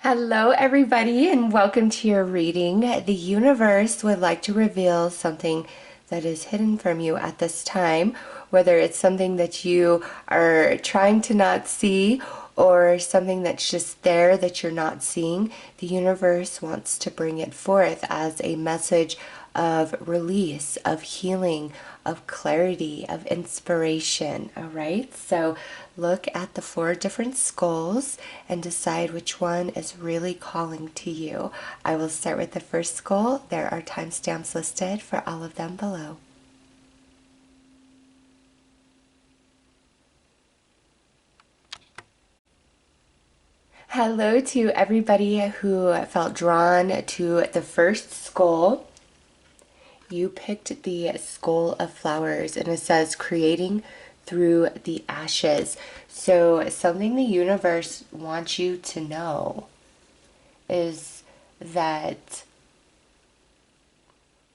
Hello, everybody, and welcome to your reading. The universe would like to reveal something that is hidden from you at this time, whether it's something that you are trying to not see or something that's just there that you're not seeing. The universe wants to bring it forth as a message of release, of healing, of clarity, of inspiration. All right, so look at the 4 different skulls and decide which one is really calling to you. I will start with the first skull. There are timestamps listed for all of them below. Hello to everybody who felt drawn to the first skull. You picked the skull of flowers, and it says creating through the ashes. So something the universe wants you to know is that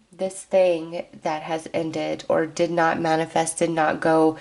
this thing that has ended or did not manifest, did not go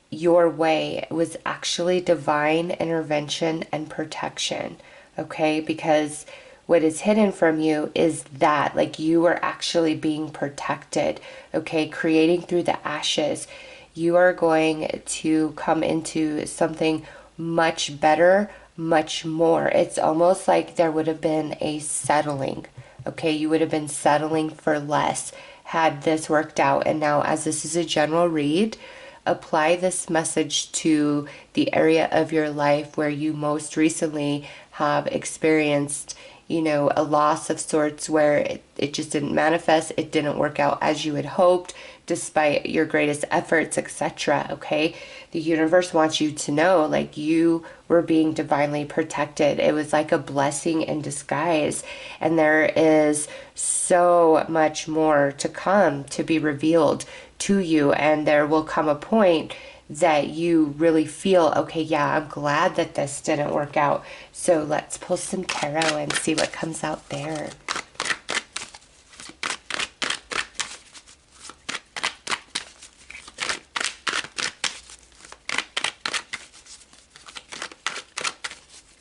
your way, was actually divine intervention and protection. Okay, because what is hidden from you is that, like, you are actually being protected. Okay, creating through the ashes, you are going to come into something much better, much more. It's almost like there would have been a settling. Okay, you would have been settling for less had this worked out. And now, as this is a general read, apply this message to the area of your life where you most recently have experienced, a loss of sorts, where it just didn't manifest, it didn't work out as you had hoped, despite your greatest efforts, etc. Okay, the universe wants you to know, like, you were being divinely protected. It was like a blessing in disguise, and there is so much more to come, to be revealed to you. And there will come a point that you really feel, okay, yeah, I'm glad that this didn't work out. So let's pull some tarot and see what comes out there.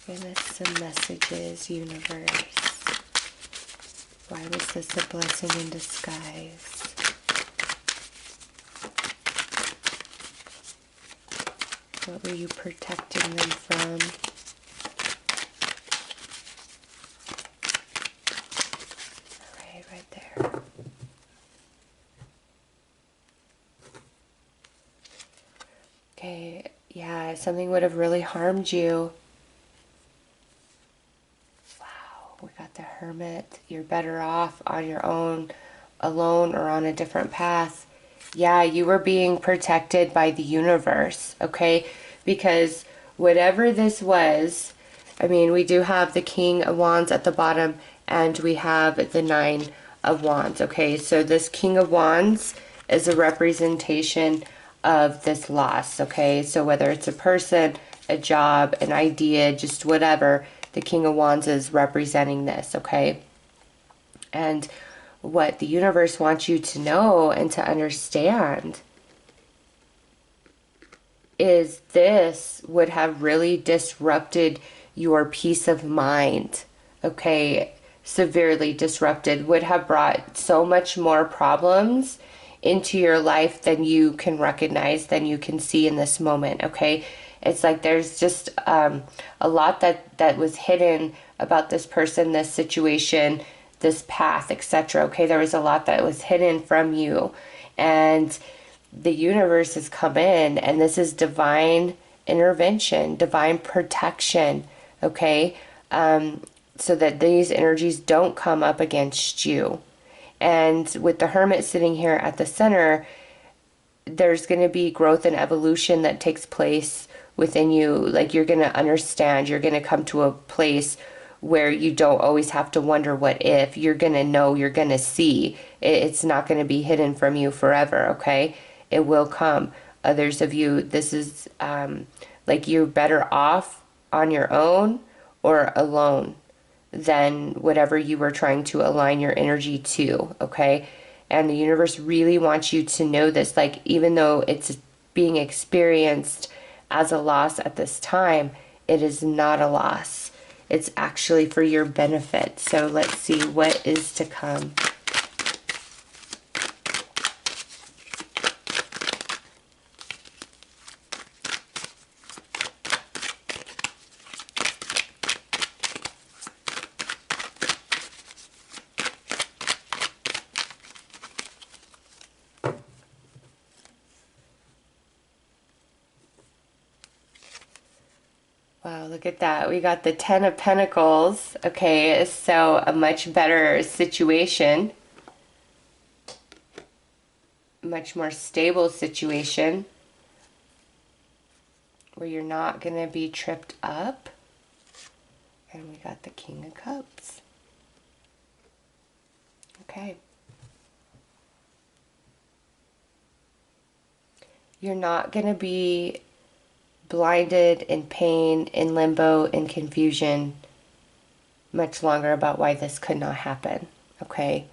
Give us some messages, universe. Why was this a blessing in disguise? What were you protecting them from? Right there. Okay, yeah, something would have really harmed you. Wow, we got the Hermit. You're better off on your own, alone, or on a different path. Yeah, you were being protected by the universe, okay? Because whatever this was, I mean, we do have the King of Wands at the bottom, and we have the Nine of Wands, okay? So this King of Wands is a representation of this loss, okay? So whether it's a person, a job, an idea, just whatever, the King of Wands is representing this, okay? And what the universe wants you to know and to understand is this would have really disrupted your peace of mind, okay? Severely disrupted, would have brought so much more problems into your life than you can recognize, than you can see in this moment, okay? It's like there's just a lot that was hidden about this person, this situation, this path, etc. Okay, there was a lot that was hidden from you, and the universe has come in, and this is divine intervention, divine protection, okay? So that these energies don't come up against you. And with the Hermit sitting here at the center, there's going to be growth and evolution that takes place within you. Like, you're going to understand, you're going to come to a place where you don't always have to wonder what if. You're going to know, you're going to see. It's not going to be hidden from you forever, okay? It will come. Others of you, this is like, you're better off on your own or alone than whatever you were trying to align your energy to, okay? And the universe really wants you to know this. Like, even though it's being experienced as a loss at this time, it is not a loss. It's actually for your benefit. So let's see what is to come. Wow, look at that. We got the Ten of Pentacles. Okay, so a much better situation. Much more stable situation. Where you're not going to be tripped up. And we got the King of Cups. Okay. You're not going to be blinded, in pain, in limbo, in confusion much longer about why this could not happen. Okay,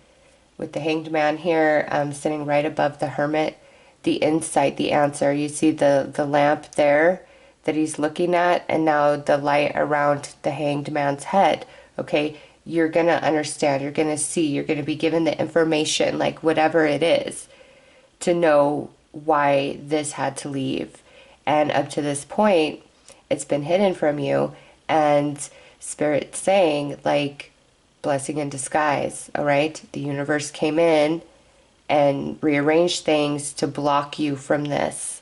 with the Hanged Man here sitting right above the Hermit, the insight, the answer, you see the lamp there that he's looking at, and now the light around the Hanged Man's head. Okay, you're gonna understand, you're gonna see, you're gonna be given the information, like whatever it is, to know why this had to leave. And up to this point, it's been hidden from you, and Spirit's saying, like, blessing in disguise, all right? The universe came in and rearranged things to block you from this.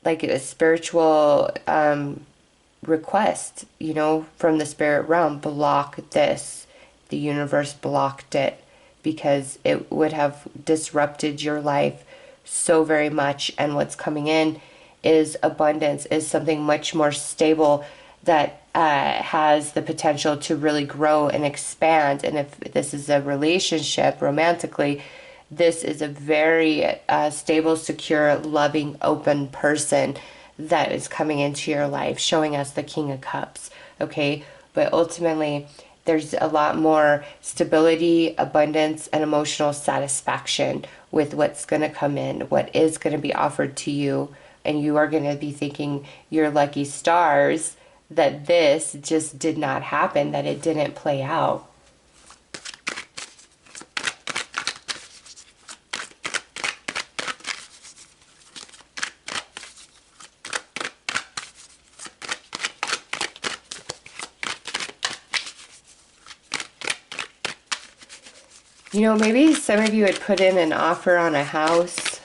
Like a spiritual request, you know, from the spirit realm, block this. The universe blocked it because it would have disrupted your life so very much. And what's coming in is abundance, is something much more stable that has the potential to really grow and expand. And if this is a relationship romantically, this is a very stable, secure, loving, open person that is coming into your life, showing us the King of Cups. Okay, but ultimately there's a lot more stability, abundance, and emotional satisfaction with what's going to come in, what is going to be offered to you. And you are going to be thinking your lucky stars that this just did not happen, that it didn't play out. You know, maybe some of you had put in an offer on a house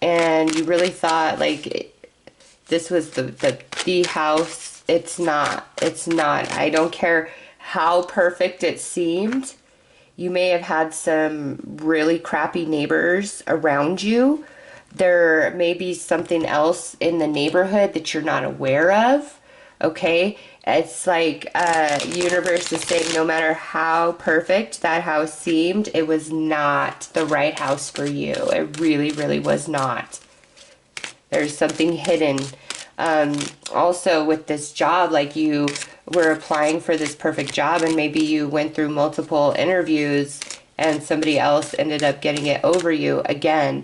and you really thought like this was the house. It's not. It's not. I don't care how perfect it seemed. You may have had some really crappy neighbors around you. There may be something else in the neighborhood that you're not aware of. Okay, it's like universe is saying no matter how perfect that house seemed, it was not the right house for you. It really, really was not. There's something hidden. Also with this job, like you were applying for this perfect job and maybe you went through multiple interviews and somebody else ended up getting it over you. Again,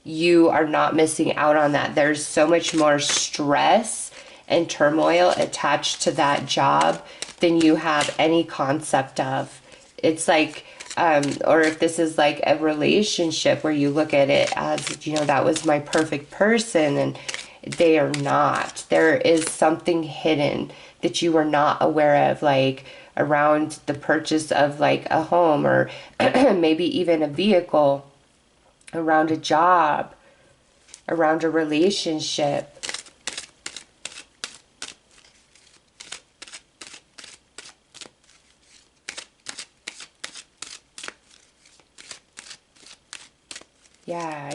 you are not missing out on that. There's so much more stress and turmoil attached to that job than you have any concept of. It's like, or if this is like a relationship where you look at it as, you know, that was my perfect person, and they are not. There is something hidden that you are not aware of, like around the purchase of like a home or maybe even a vehicle, around a job, around a relationship. Yeah,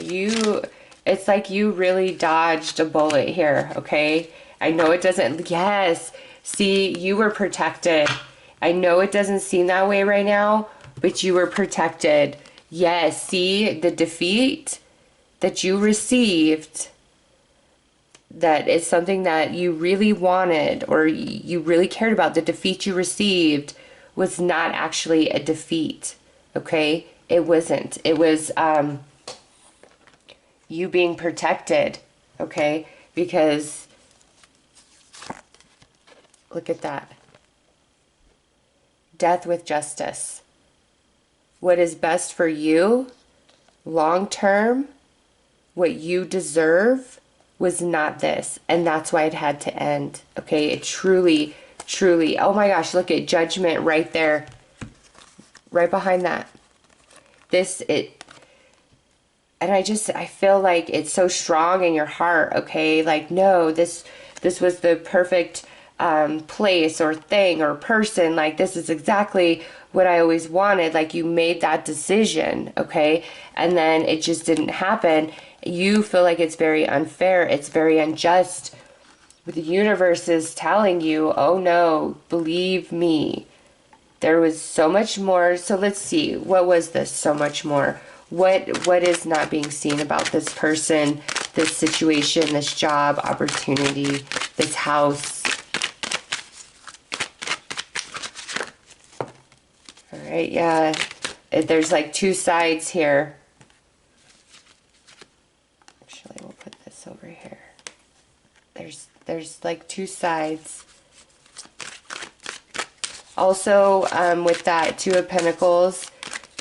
it's like you really dodged a bullet here, okay? I know it doesn't, yes, see, you were protected. I know it doesn't seem that way right now, but you were protected. Yes, see, the defeat that you received, that is something that you really wanted or you really cared about. The defeat you received was not actually a defeat, okay? It wasn't. It was, you being protected, okay? Because Look at that. Death with justice. What is best for you, long term, what you deserve, was not this. And that's why it had to end. Okay, it truly, truly, oh my gosh, look at judgment right there. Right behind that. And I feel like it's so strong in your heart, okay? Like, no, this was the perfect place or thing or person. Like, this is exactly what I always wanted. Like, you made that decision, okay? And then it just didn't happen. You feel like it's very unfair. It's very unjust. But the universe is telling you, oh no, believe me. There was so much more. So let's see. What was this so much more? What is not being seen about this person, this situation, this job, opportunity, this house? All right, yeah. There's like two sides here. Actually, we'll put this over here. There's like two sides. Also, with that Two of Pentacles,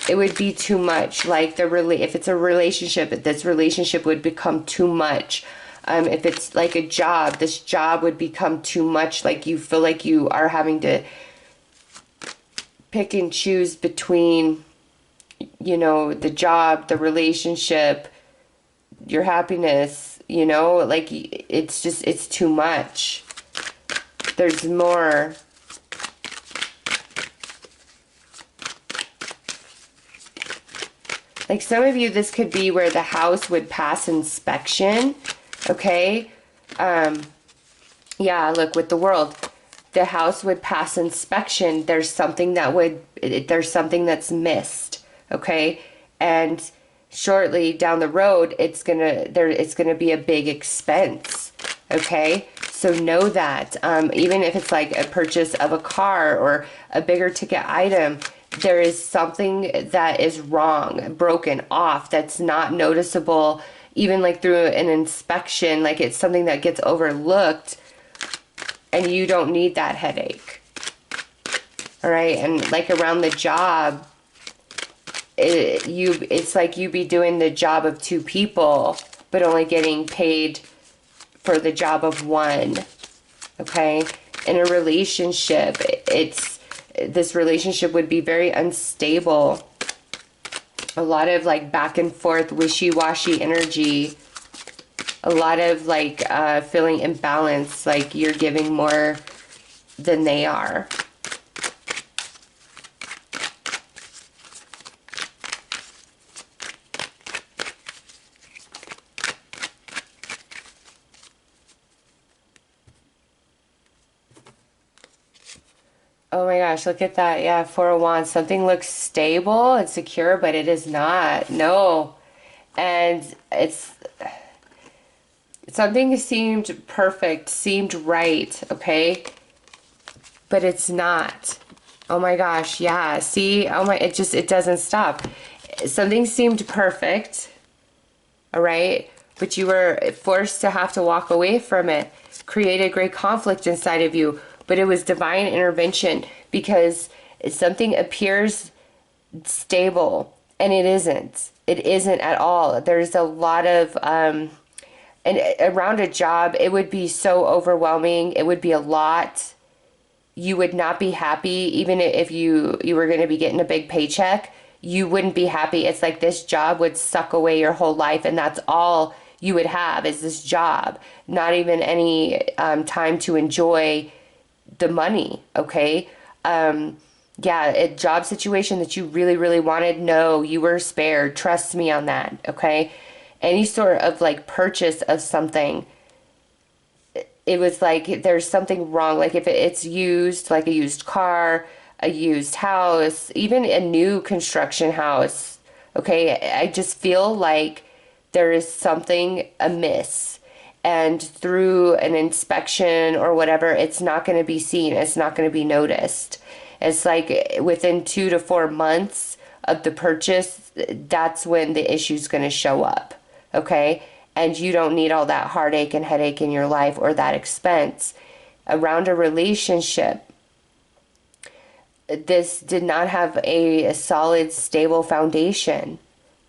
it would be too much. Like if it's a relationship, this relationship would become too much. If it's like a job, this job would become too much. Like you feel like you are having to pick and choose between, you know, the job, the relationship, your happiness, you know, like it's too much. There's more. Like some of you, this could be where the house would pass inspection, okay? Yeah, look, with the World, the house would pass inspection. There's something there's something that's missed, okay? And shortly down the road, it's gonna be a big expense, okay? So know that, even if it's like a purchase of a car or a bigger ticket item, there is something that is wrong, broken off, that's not noticeable, even like through an inspection. Like it's something that gets overlooked, and you don't need that headache. All right, and like around the job, it's like you be doing the job of two people, but only getting paid for the job of one. Okay, in a relationship, this relationship would be very unstable. A lot of like back and forth, wishy-washy energy. A lot of like feeling imbalanced, like you're giving more than they are. Oh my gosh, look at that. Yeah, Four of Wands. Something looks stable and secure, but it is not. No. And something seemed perfect, seemed right, okay? But it's not. Oh my gosh, yeah. See? Oh my, it doesn't stop. Something seemed perfect, all right? But you were forced to have to walk away from it. Created great conflict inside of you. But it was divine intervention, because something appears stable and it isn't. It isn't at all. There's a lot of, and around a job, it would be so overwhelming. It would be a lot. You would not be happy, even if you were going to be getting a big paycheck. You wouldn't be happy. It's like this job would suck away your whole life, and that's all you would have is this job. Not even any time to enjoy the money, okay? Yeah, a job situation that you really, really wanted, no, you were spared. Trust me on that, okay? Any sort of like purchase of something, it was like there's something wrong. Like if it's used, like a used car, a used house, even a new construction house, okay? I just feel like there is something amiss. And through an inspection or whatever, it's not going to be seen. It's not going to be noticed. It's like within 2 to 4 months of the purchase, that's when the issue's going to show up. Okay? And you don't need all that heartache and headache in your life or that expense. around a relationship, this did not have a solid, stable foundation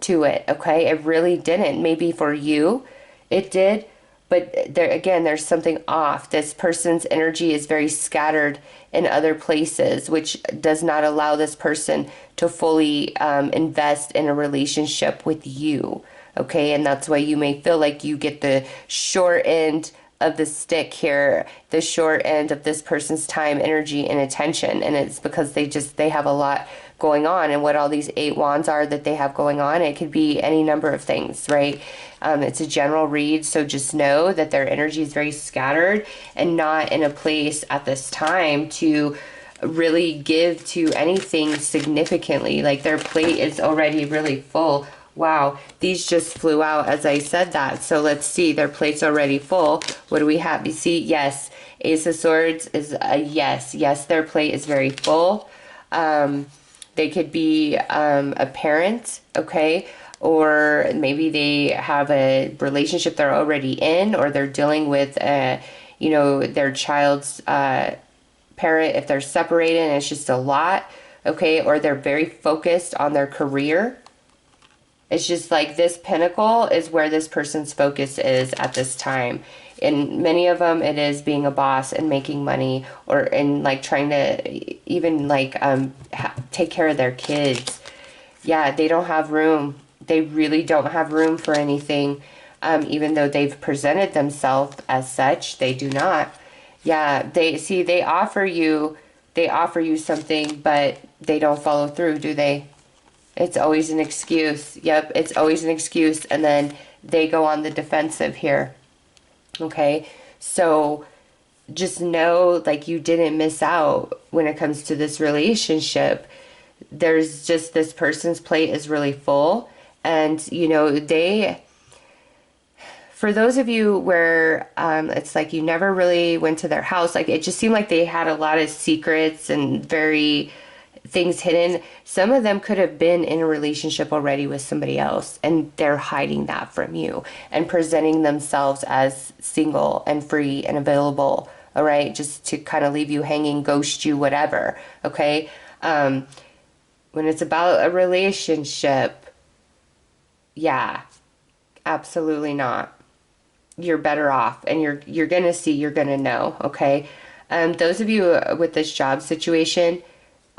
to it, okay? It really didn't. Maybe for you, it did, but there again, there's something off. This person's energy is very scattered in other places, which does not allow this person to fully invest in a relationship with you, okay? And that's why you may feel like you get the short end of the stick here, the short end of this person's time, energy, and attention. And it's because they have a lot going on. And what all these 8 wands are that they have going on, it could be any number of things, right? It's a general read, so just know that their energy is very scattered and not in a place at this time to really give to anything significantly. Like their plate is already really full. Wow, these just flew out as I said that. So let's see, their plate's already full. What do we have? You see, yes, Ace of Swords is a yes. Yes, their plate is very full. They could be a parent, okay? Or maybe they have a relationship they're already in, or they're dealing with, their child's parent if they're separated and it's just a lot, okay? Or they're very focused on their career. It's just like this pinnacle is where this person's focus is at this time. In many of them, it is being a boss and making money, or in like trying to even like take care of their kids. Yeah, they don't have room. They really don't have room for anything. Even though they've presented themselves as such, they do not. Yeah, they offer you something, but they don't follow through, do they? It's always an excuse. Yep, it's always an excuse. And then they go on the defensive here. Okay, so just know like you didn't miss out when it comes to this relationship. There's just this person's plate is really full. And, for those of you where it's like you never really went to their house, like it just seemed like they had a lot of secrets and very things hidden. Some of them could have been in a relationship already with somebody else, and they're hiding that from you and presenting themselves as single and free and available, all right, just to kind of leave you hanging, ghost you, whatever, okay? When it's about a relationship, yeah, absolutely not. You're better off, and you're gonna see, you're gonna know, okay? Those of you with this job situation,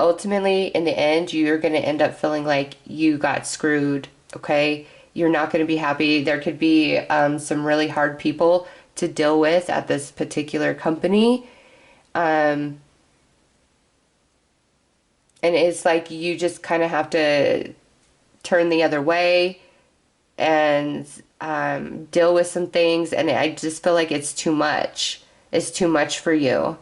ultimately, in the end, you're going to end up feeling like you got screwed, okay? You're not going to be happy. There could be some really hard people to deal with at this particular company. And it's like you just kind of have to turn the other way and deal with some things. And I just feel like it's too much. It's too much for you.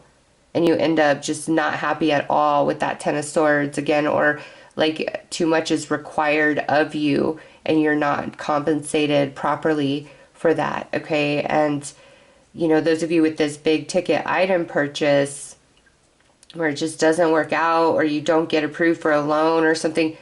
And you end up just not happy at all with that Ten of Swords again, or like too much is required of you and you're not compensated properly for that, okay? And, those of you with this big ticket item purchase where it just doesn't work out, or you don't get approved for a loan or something,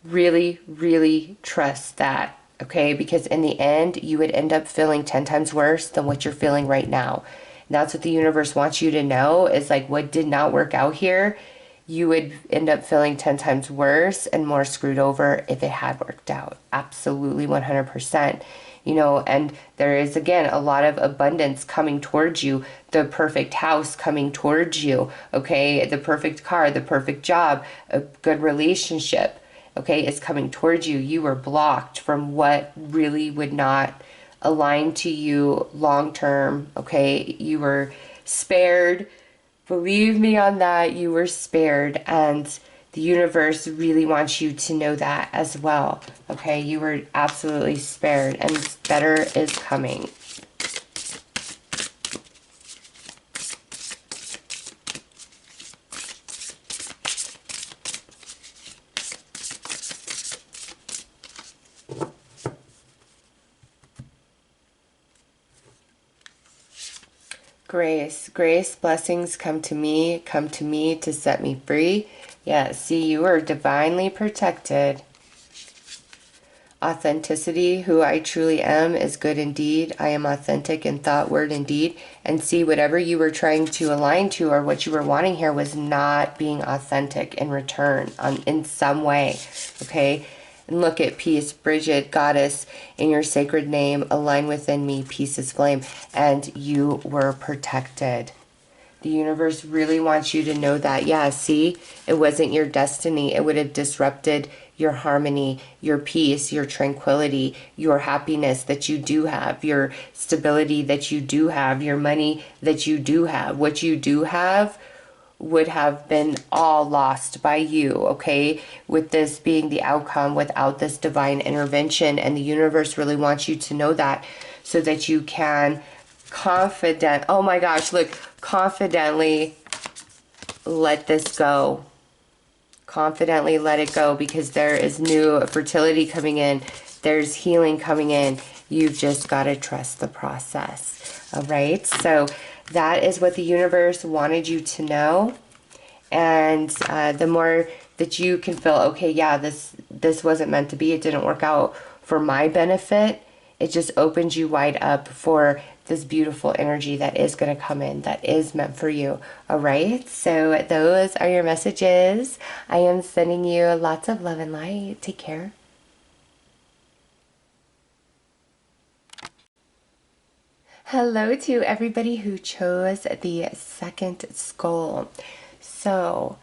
really, really trust that, okay? Because in the end, you would end up feeling 10 times worse than what you're feeling right now. And that's what the universe wants you to know, is like what did not work out here, you would end up feeling 10 times worse and more screwed over if it had worked out. Absolutely 100%. And there is, again, a lot of abundance coming towards you, the perfect house coming towards you, okay? The perfect car, the perfect job, a good relationship, okay, is coming towards you. You were blocked from what really would not align to you long term, okay? You were spared. Believe me on that, you were spared, and the universe really wants you to know that as well, okay? You were absolutely spared, and better is coming. Grace, blessings come to me to set me free. Yeah, see, you are divinely protected. authenticity, who I truly am, is good indeed. I am authentic in thought, word, and deed. And see, whatever you were trying to align to or what you were wanting here was not being authentic in return in some way. Okay? And look at peace, Bridget, goddess, in your sacred name, align within me, peace is flame. And you were protected. The universe really wants you to know that. Yeah, see, it wasn't your destiny. It would have disrupted your harmony, your peace, your tranquility, your happiness that you do have, your stability that you do have, your money that you do have. What you do have would have been all lost by you, okay? With this being the outcome without this divine intervention. And the universe really wants you to know that so that you can oh my gosh, look, confidently let this go. Confidently let it go, because there is new fertility coming in. There's healing coming in. You've just got to trust the process. All right. So that is what the universe wanted you to know. And the more that you can feel, okay, yeah, this wasn't meant to be. It didn't work out for my benefit. It just opens you wide up for this beautiful energy that is going to come in, that is meant for you. All right. So those are your messages. I am sending you lots of love and light. Take care. Hello to everybody who chose the second skull. So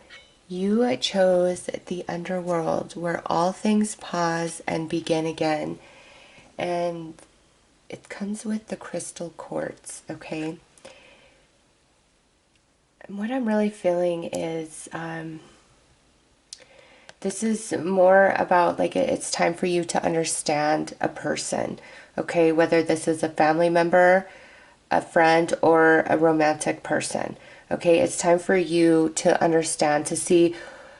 you chose the underworld, where all things pause and begin again. And it comes with the crystal quartz, okay? And what I'm really feeling is this is more about, like, it's time for you to understand a person, okay? Whether this is a family member, a friend, or a romantic person, okay? It's time for you to understand, to see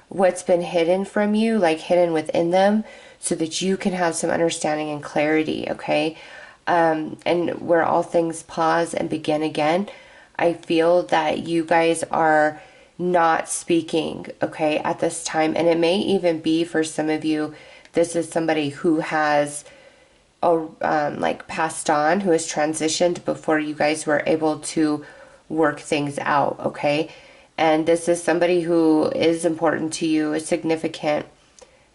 what's been hidden from you, like hidden within them, so that you can have some understanding and clarity, okay? And where all things pause and begin again, I feel that you guys are not speaking, okay, at this time. And it may even be, for some of you, this is somebody who has like passed on, who has transitioned before you guys were able to work things out, okay? And this is somebody who is important to you, is significant.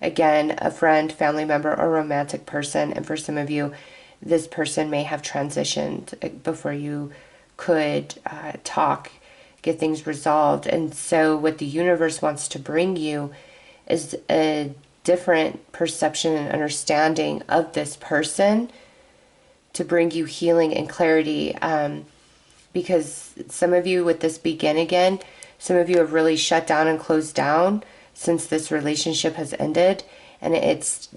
Again, a friend, family member, or romantic person. And for some of you, this person may have transitioned before you could talk, get things resolved. And so what the universe wants to bring you is a different perception and understanding of this person, to bring you healing and clarity. Because some of you, with this begin again, some of you have really shut down and closed down since this relationship has ended. And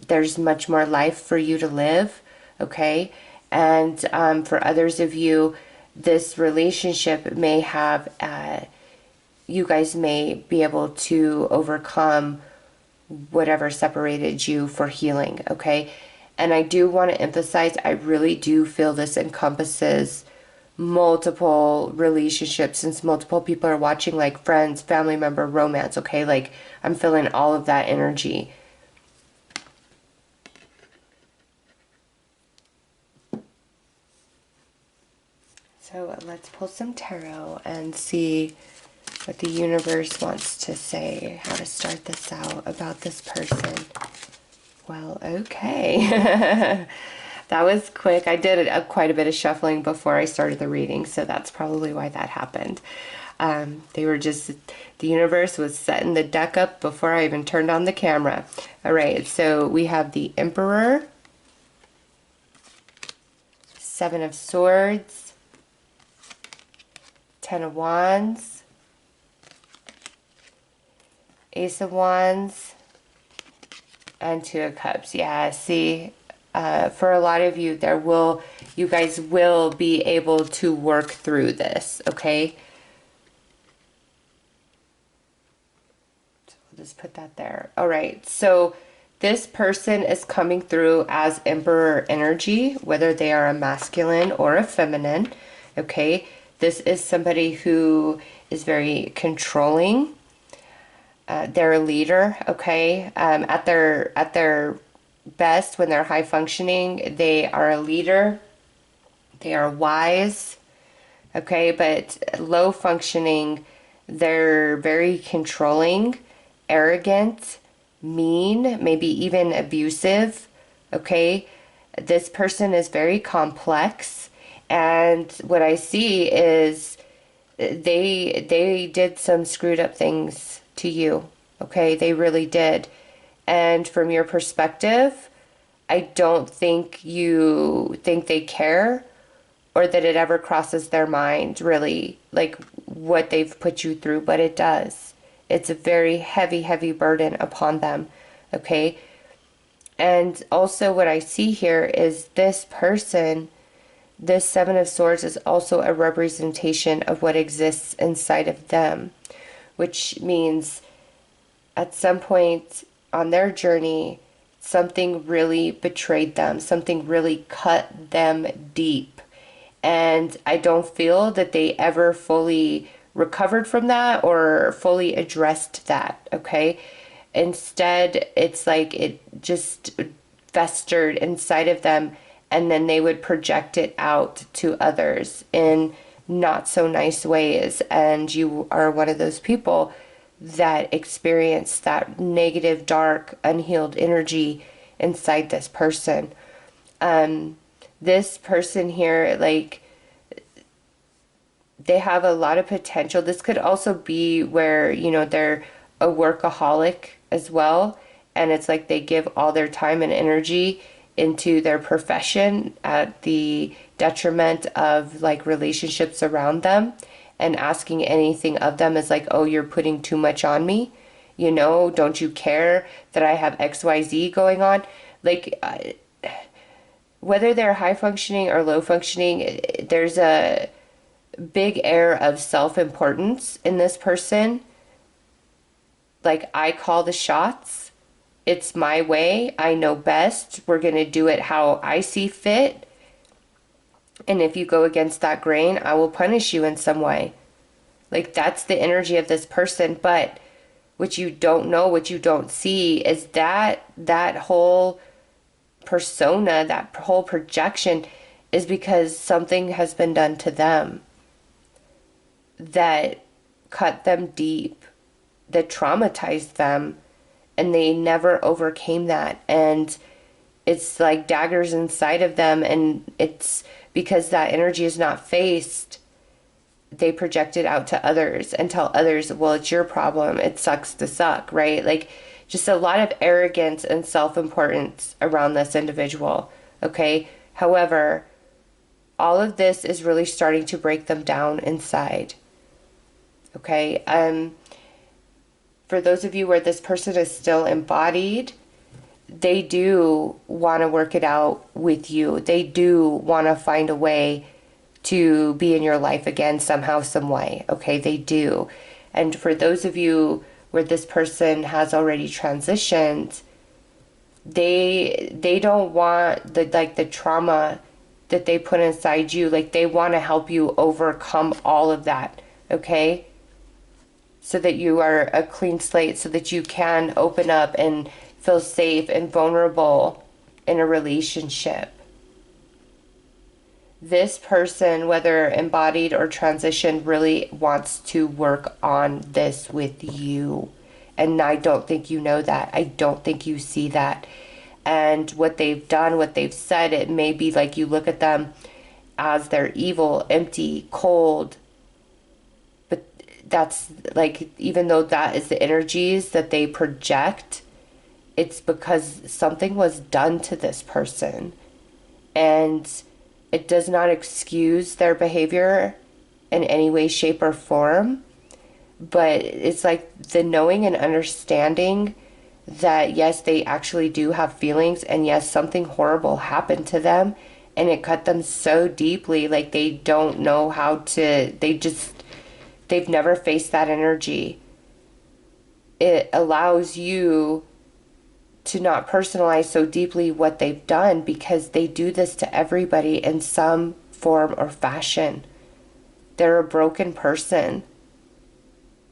there's much more life for you to live. Okay. And for others of you, this relationship may have, you guys may be able to overcome whatever separated you for healing. Okay. And I do want to emphasize, I really do feel this encompasses multiple relationships, since multiple people are watching, like friends, family member, romance. Okay. Like, I'm feeling all of that energy. So let's pull some tarot and see what the universe wants to say, how to start this out about this person. Well, okay. That was quick. I did quite a bit of shuffling before I started the reading, so that's probably why that happened. The universe was setting the deck up before I even turned on the camera. All right, so we have the Emperor, Seven of Swords, Ten of Wands, Ace of Wands, and Two of Cups. Yeah, see, for a lot of you, you guys will be able to work through this, okay? So we'll just put that there. All right, so this person is coming through as Emperor energy, whether they are a masculine or a feminine, okay? This is somebody who is very controlling. They're a leader, okay? At their best when they're high functioning. They are a leader, they are wise, okay? But low functioning, they're very controlling, arrogant, mean, maybe even abusive, okay? This person is very complex, and what I see is they did some screwed up things to you, okay? They really did. And from your perspective, I don't think you think they care or that it ever crosses their mind, really, like what they've put you through, but it does. It's a very heavy, heavy burden upon them, okay? And also, what I see here is this person, this Seven of Swords, is also a representation of what exists inside of them, which means at some point on their journey, something really betrayed them, something really cut them deep. And I don't feel that they ever fully recovered from that or fully addressed that, okay? Instead, it's like it just festered inside of them, and then they would project it out to others in not so nice ways. And you are one of those people that experience that negative, dark, unhealed energy inside this person. This person here, like, they have a lot of potential. This could also be where, they're a workaholic as well. And it's like they give all their time and energy into their profession at the detriment of like relationships around them. And asking anything of them is like, oh, you're putting too much on me. Don't you care that I have XYZ going on? Like, whether they're high functioning or low functioning, there's a big air of self-importance in this person. Like, I call the shots. It's my way. I know best. We're going to do it how I see fit. And if you go against that grain, I will punish you in some way. Like, that's the energy of this person. But what you don't know, what you don't see is that whole persona, that whole projection is because something has been done to them that cut them deep, that traumatized them, and they never overcame that. And it's like daggers inside of them, and it's because that energy is not faced, they project it out to others and tell others, well, it's your problem, it sucks to suck, right? Like, just a lot of arrogance and self-importance around this individual, okay? However, all of this is really starting to break them down inside, okay? For those of you where this person is still embodied, they do want to work it out with you. They do want to find a way to be in your life again somehow, some way, okay? They do. And for those of you where this person has already transitioned, they don't want the trauma that they put inside you. Like, they want to help you overcome all of that, okay? So that you are a clean slate, so that you can open up and feel safe and vulnerable in a relationship. This person, whether embodied or transitioned, really wants to work on this with you. And I don't think you know that. I don't think you see that. And what they've done, what they've said, it may be like you look at them as they're evil, empty, cold. But that's like, even though that is the energies that they project, it's because something was done to this person. And it does not excuse their behavior in any way, shape, or form. But it's like the knowing and understanding that, yes, they actually do have feelings, and yes, something horrible happened to them, and it cut them so deeply, like they don't know how to, they've never faced that energy. It allows you to not personalize so deeply what they've done, because they do this to everybody in some form or fashion. They're a broken person,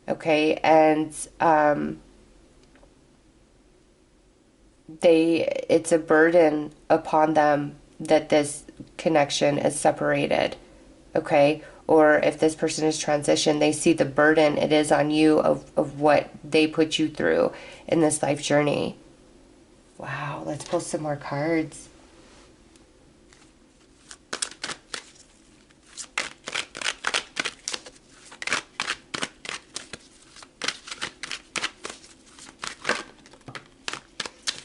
okay? And it's a burden upon them that this connection is separated, okay? Or if this person is transitioned, they see the burden it is on you of what they put you through in this life journey. Wow, let's pull some more cards.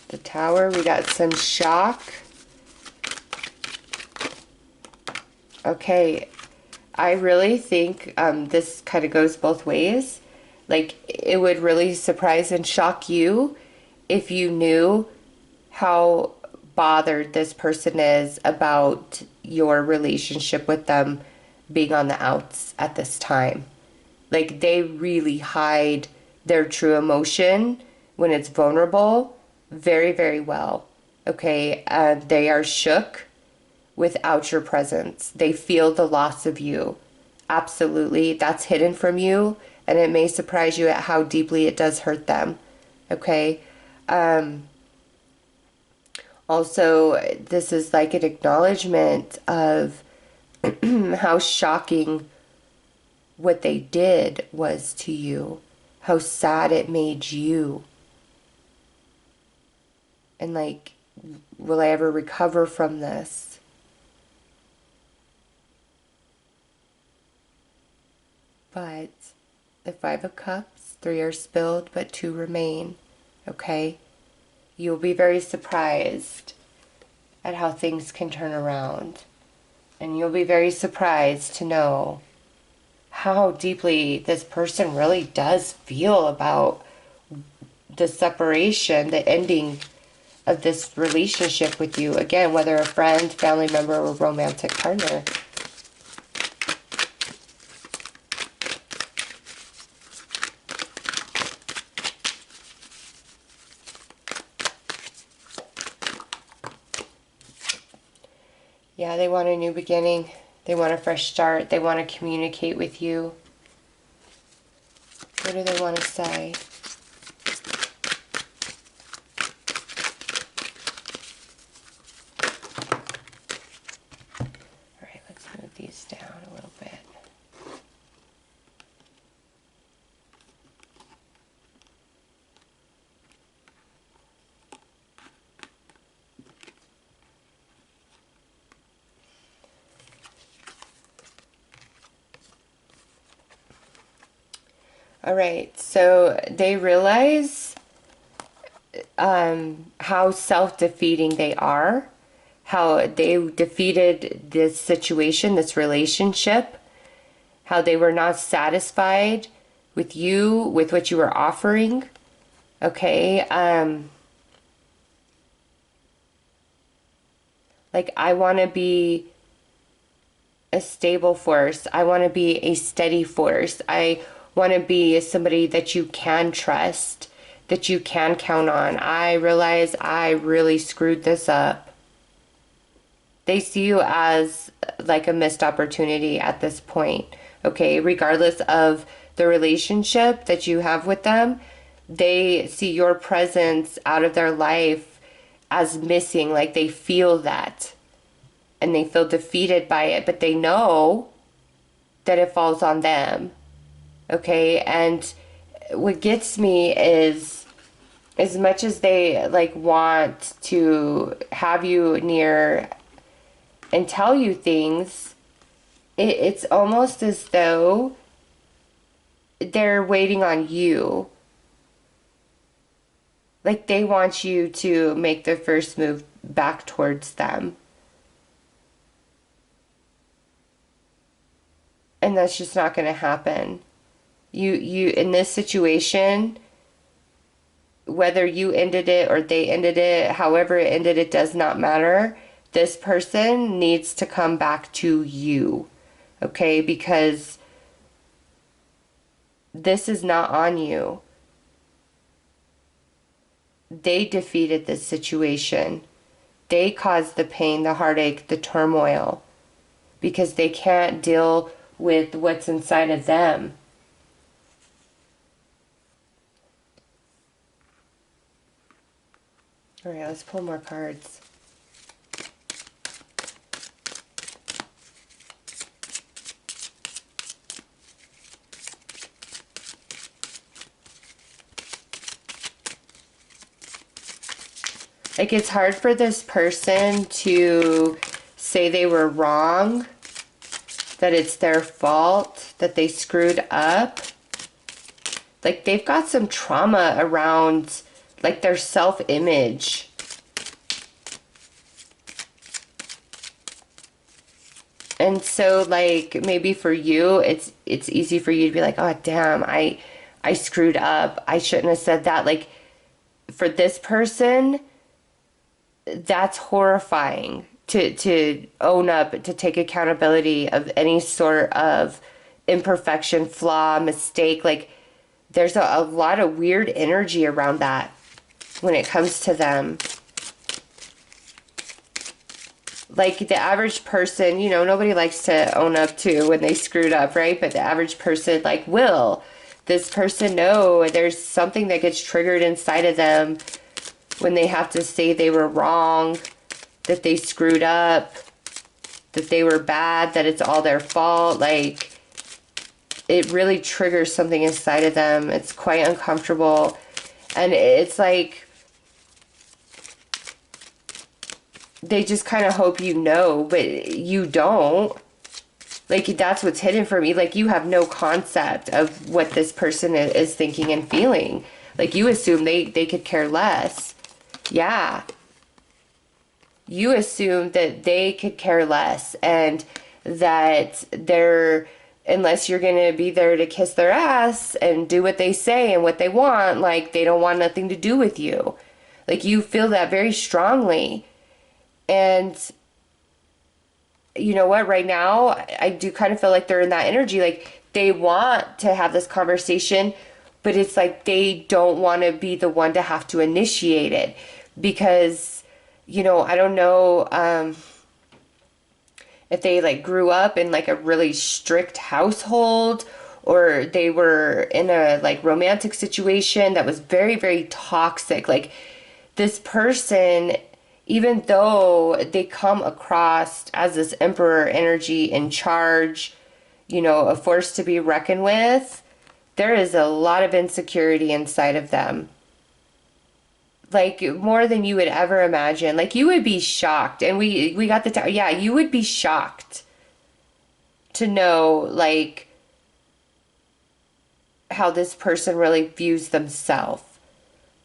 The Tower, we got some shock. Okay, I really think this kind of goes both ways. Like, it would really surprise and shock you if you knew how bothered this person is about your relationship with them being on the outs at this time. Like, they really hide their true emotion when it's vulnerable very, very well. Okay, they are shook without your presence. They feel the loss of you. Absolutely. That's hidden from you, and it may surprise you at how deeply it does hurt them. Okay. Also, this is like an acknowledgement of how shocking what they did was to you, how sad it made you. And like, will I ever recover from this? But the Five of Cups, 3 are spilled, but 2 remain. Okay? You'll be very surprised at how things can turn around. And you'll be very surprised to know how deeply this person really does feel about the separation, the ending of this relationship with you. Again, whether a friend, family member, or romantic partner. Yeah, they want a new beginning. They want a fresh start. They want to communicate with you. What do they want to say? All right, let's move these down a little bit. All right, so they realize how self-defeating they are, how they defeated this situation, this relationship, how they were not satisfied with you, with what you were offering. Okay, like, I want to be a stable force. I want to be a steady force. I want to be somebody that you can trust, that you can count on. I realize I really screwed this up. They see you as like a missed opportunity at this point. Okay, regardless of the relationship that you have with them, they see your presence out of their life as missing. Like, they feel that and they feel defeated by it, but they know that it falls on them. Okay, and what gets me is, as much as they like want to have you near and tell you things, it's almost as though they're waiting on you. Like, they want you to make the first move back towards them. And that's just not going to happen. You in this situation, whether you ended it or they ended it, however it ended, it does not matter. This person needs to come back to you. Okay? Because this is not on you. They defeated this situation. They caused the pain, the heartache, the turmoil, because they can't deal with what's inside of them. All right, let's pull more cards. Like, it's hard for this person to say they were wrong, that it's their fault, that they screwed up. Like, they've got some trauma around, like, their self-image. And so, like, maybe for you, it's easy for you to be like, oh, damn, I screwed up. I shouldn't have said that. Like, for this person, that's horrifying to own up, to take accountability of any sort of imperfection, flaw, mistake. Like, there's a lot of weird energy around that when it comes to them. Like, the average person, you know, nobody likes to own up to when they screwed up, right? But the average person, like, will this person know there's something that gets triggered inside of them when they have to say they were wrong, that they screwed up, that they were bad, that it's all their fault. Like, it really triggers something inside of them. It's quite uncomfortable. And it's like, they just kind of hope you know, but you don't. Like, that's what's hidden for me. Like, you have no concept of what this person is thinking and feeling. Like, you assume they could care less. Yeah. You assume that they could care less, and that they're, unless you're going to be there to kiss their ass and do what they say and what they want, like, they don't want nothing to do with you. Like, you feel that very strongly. And you know what, right now, I do kind of feel like they're in that energy. Like, they want to have this conversation, but it's like they don't want to be the one to have to initiate it. Because, you know, I don't know if they, like, grew up in, like, a really strict household, or they were in a, like, romantic situation that was very, very toxic. Like, this person, even though they come across as this emperor energy in charge, you know, a force to be reckoned with, there is a lot of insecurity inside of them. Like, more than you would ever imagine. Like, you would be shocked. And we got the yeah, you would be shocked to know, like, how this person really views themselves.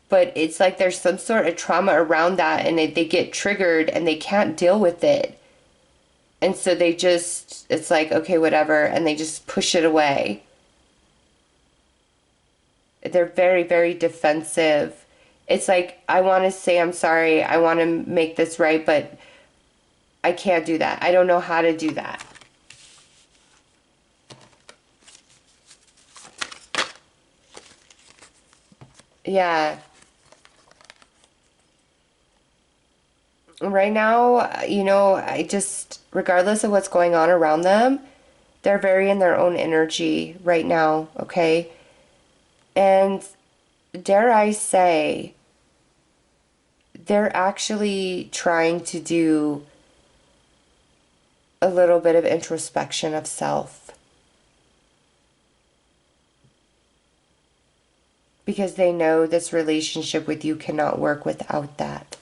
But it's like there's some sort of trauma around that, and they get triggered and they can't deal with it. And so they just, it's like, okay, whatever, and they just push it away. They're very, very defensive. It's like, I want to say I'm sorry, I want to make this right, but I can't do that. I don't know how to do that. Yeah. Right now, you know, I just, regardless of what's going on around them, they're very in their own energy right now, okay? And dare I say, they're actually trying to do a little bit of introspection of self. Because they know this relationship with you cannot work without that.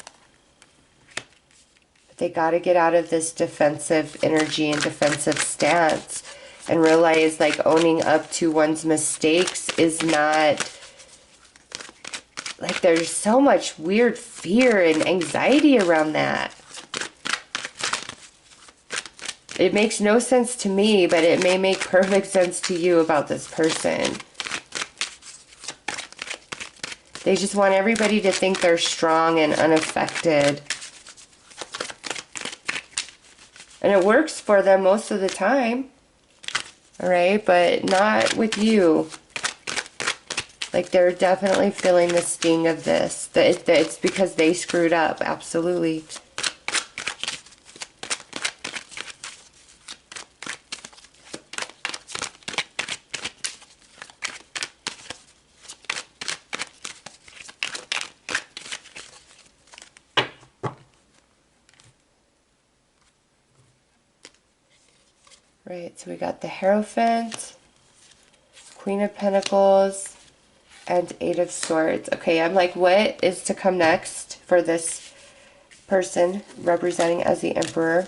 They got to get out of this defensive energy and defensive stance and realize, like, owning up to one's mistakes is not, like, there's so much weird fear and anxiety around that. It makes no sense to me, but it may make perfect sense to you about this person. They just want everybody to think they're strong and unaffected. And it works for them most of the time. All right, but not with you. Like, they're definitely feeling the sting of this. That it's because they screwed up. Absolutely. Right, so we got the Hierophant, Queen of Pentacles, and Eight of Swords. Okay, I'm like, what is to come next for this person representing as the Emperor?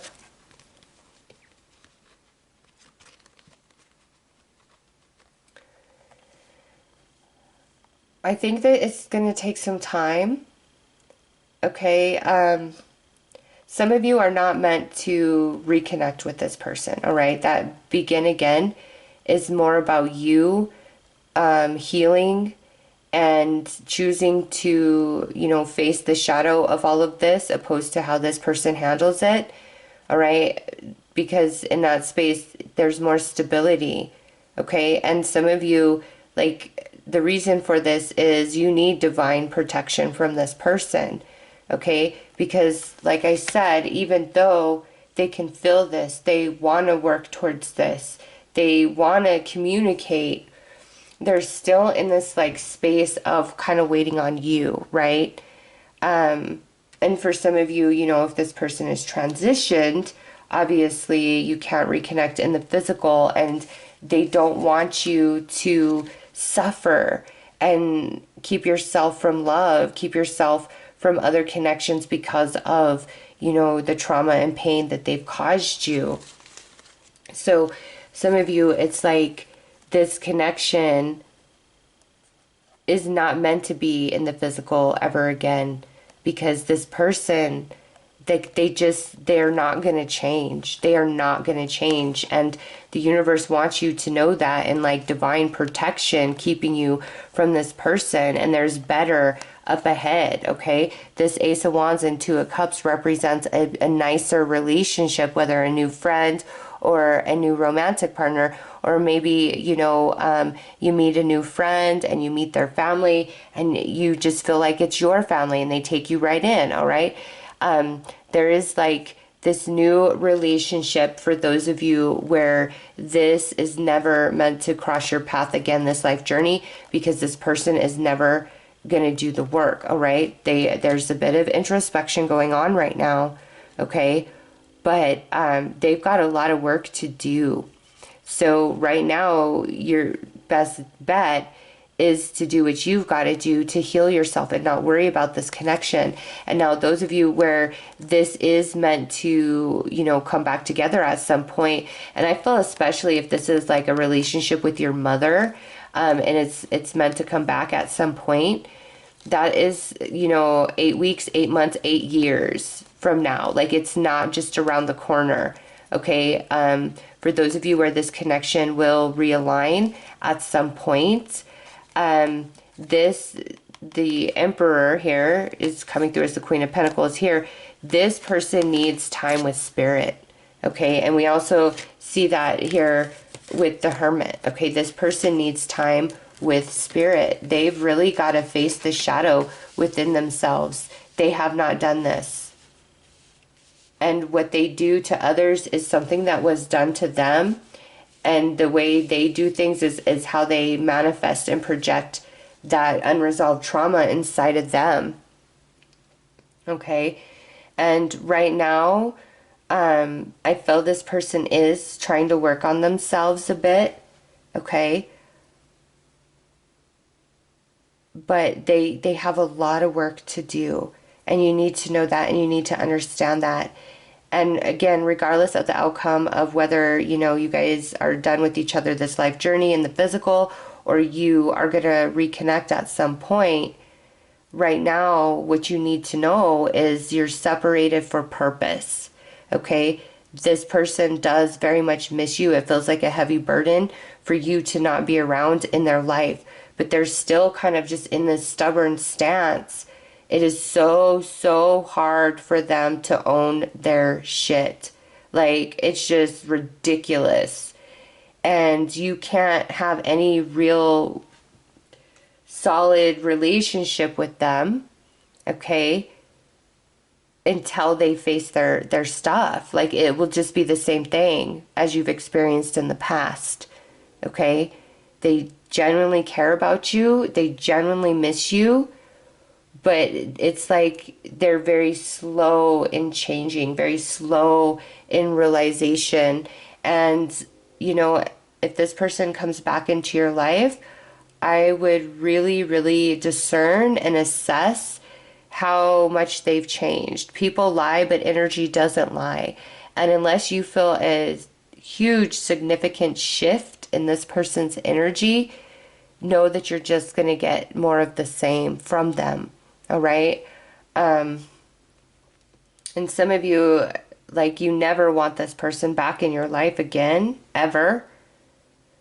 I think that it's going to take some time. Okay, some of you are not meant to reconnect with this person, all right? That begin again is more about you healing and choosing to, face the shadow of all of this opposed to how this person handles it, all right? Because in that space, there's more stability, okay? And some of you, like, the reason for this is you need divine protection from this person, okay? Because, like I said, even though they can feel this, they want to work towards this, they want to communicate, they're still in this like space of kind of waiting on you, right? And for some of you, if this person is transitioned, obviously you can't reconnect in the physical, and they don't want you to suffer and keep yourself from love, keep yourself from other connections because of, the trauma and pain that they've caused you. So some of you, it's like this connection is not meant to be in the physical ever again, because this person, they're not going to change. They are not going to change. And the universe wants you to know that, and like divine protection keeping you from this person, and there's better up ahead, okay? This Ace of Wands and Two of Cups represents a nicer relationship, whether a new friend or a new romantic partner, or maybe, you meet a new friend and you meet their family and you just feel like it's your family and they take you right in, all right? There is like this new relationship for those of you where this is never meant to cross your path again, this life journey, because this person is never going to do the work, all right? There's a bit of introspection going on right now, okay? But they've got a lot of work to do. So right now, your best bet is to do what you've got to do to heal yourself and not worry about this connection. And now those of you where this is meant to, come back together at some point, and I feel especially if this is like a relationship with your mother, and it's meant to come back at some point, that is, 8 weeks, 8 months, 8 years from now. Like, it's not just around the corner, okay? For those of you where this connection will realign at some point, the Emperor here is coming through as the Queen of Pentacles here. This person needs time with Spirit, okay? And we also see that here with the Hermit, okay? This person needs time with Spirit. They've really got to face the shadow within themselves. They have not done this. And what they do to others is something that was done to them. And the way they do things is how they manifest and project that unresolved trauma inside of them. Okay? And right now, I feel this person is trying to work on themselves a bit. Okay? But they have a lot of work to do. And you need to know that, and you need to understand that. And again, regardless of the outcome of whether, you guys are done with each other this life journey in the physical, or you are going to reconnect at some point, right now, what you need to know is you're separated for purpose, okay? This person does very much miss you. It feels like a heavy burden for you to not be around in their life, but they're still kind of just in this stubborn stance. It is so, so hard for them to own their shit. Like, it's just ridiculous. And you can't have any real solid relationship with them, okay, until they face their stuff. Like, it will just be the same thing as you've experienced in the past, okay? They genuinely care about you. They genuinely miss you. But it's like they're very slow in changing, very slow in realization. And, you know, if this person comes back into your life, I would really, really discern and assess how much they've changed. People lie, but energy doesn't lie. And unless you feel a huge, significant shift in this person's energy, know that you're just going to get more of the same from them. All right? And some of you, like, you never want this person back in your life again, ever.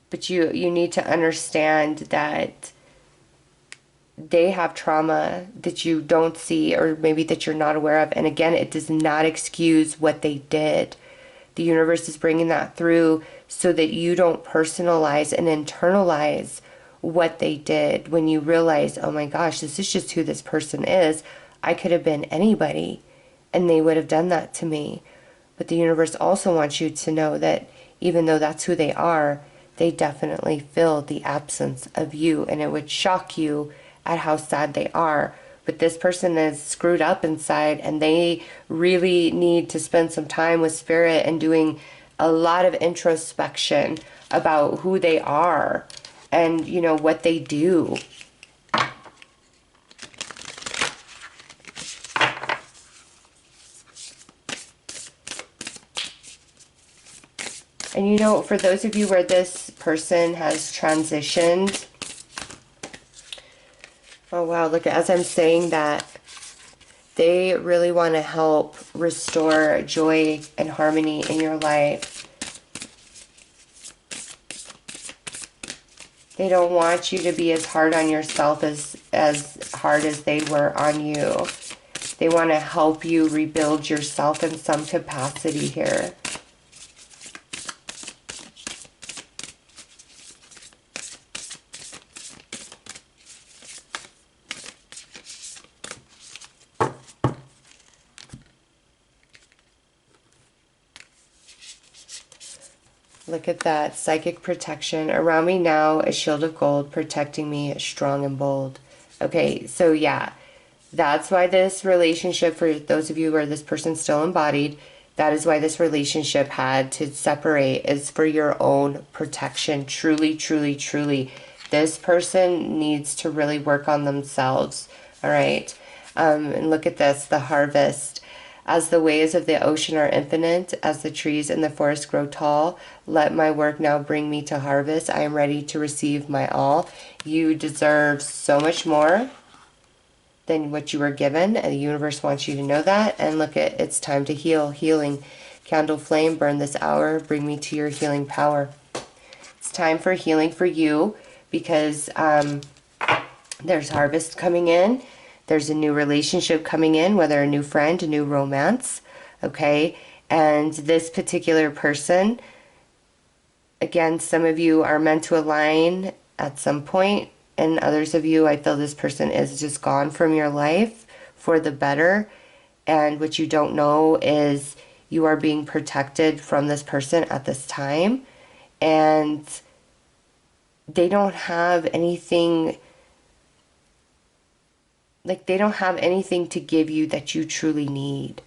But you need to understand that they have trauma that you don't see, or maybe that you're not aware of. And again, it does not excuse what they did. The universe is bringing that through so that you don't personalize and internalize what they did. When you realize, oh my gosh, this is just who this person is. I could have been anybody and they would have done that to me. But the universe also wants you to know that even though that's who they are, they definitely feel the absence of you, and it would shock you at how sad they are. But this person is screwed up inside, and they really need to spend some time with spirit and doing a lot of introspection about who they are and, you know, what they do. And you know, for those of you where this person has transitioned, oh wow, look, as I'm saying that, they really want to help restore joy and harmony in your life. They don't want you to be as hard on yourself as hard as they were on you. They want to help you rebuild yourself in some capacity here. Look at that. Psychic protection. Around me now, a shield of gold protecting me, strong and bold. Okay, so yeah, that's why this relationship, for those of you where this person's still embodied, that is why this relationship had to separate, is for your own protection. Truly, truly, truly. This person needs to really work on themselves. All right. And look at this, the harvest. As the waves of the ocean are infinite, as the trees in the forest grow tall, let my work now bring me to harvest. I am ready to receive my all. You deserve so much more than what you were given, and the universe wants you to know that. And look at, it's time to heal. Healing. Candle flame, burn this hour. Bring me to your healing power. It's time for healing for you, because there's harvest coming in. There's a new relationship coming in, whether a new friend, a new romance, okay? And this particular person, again, some of you are meant to align at some point, and others of you, I feel this person is just gone from your life for the better. And what you don't know is you are being protected from this person at this time. And they don't have anything... like, they don't have anything to give you that you truly need.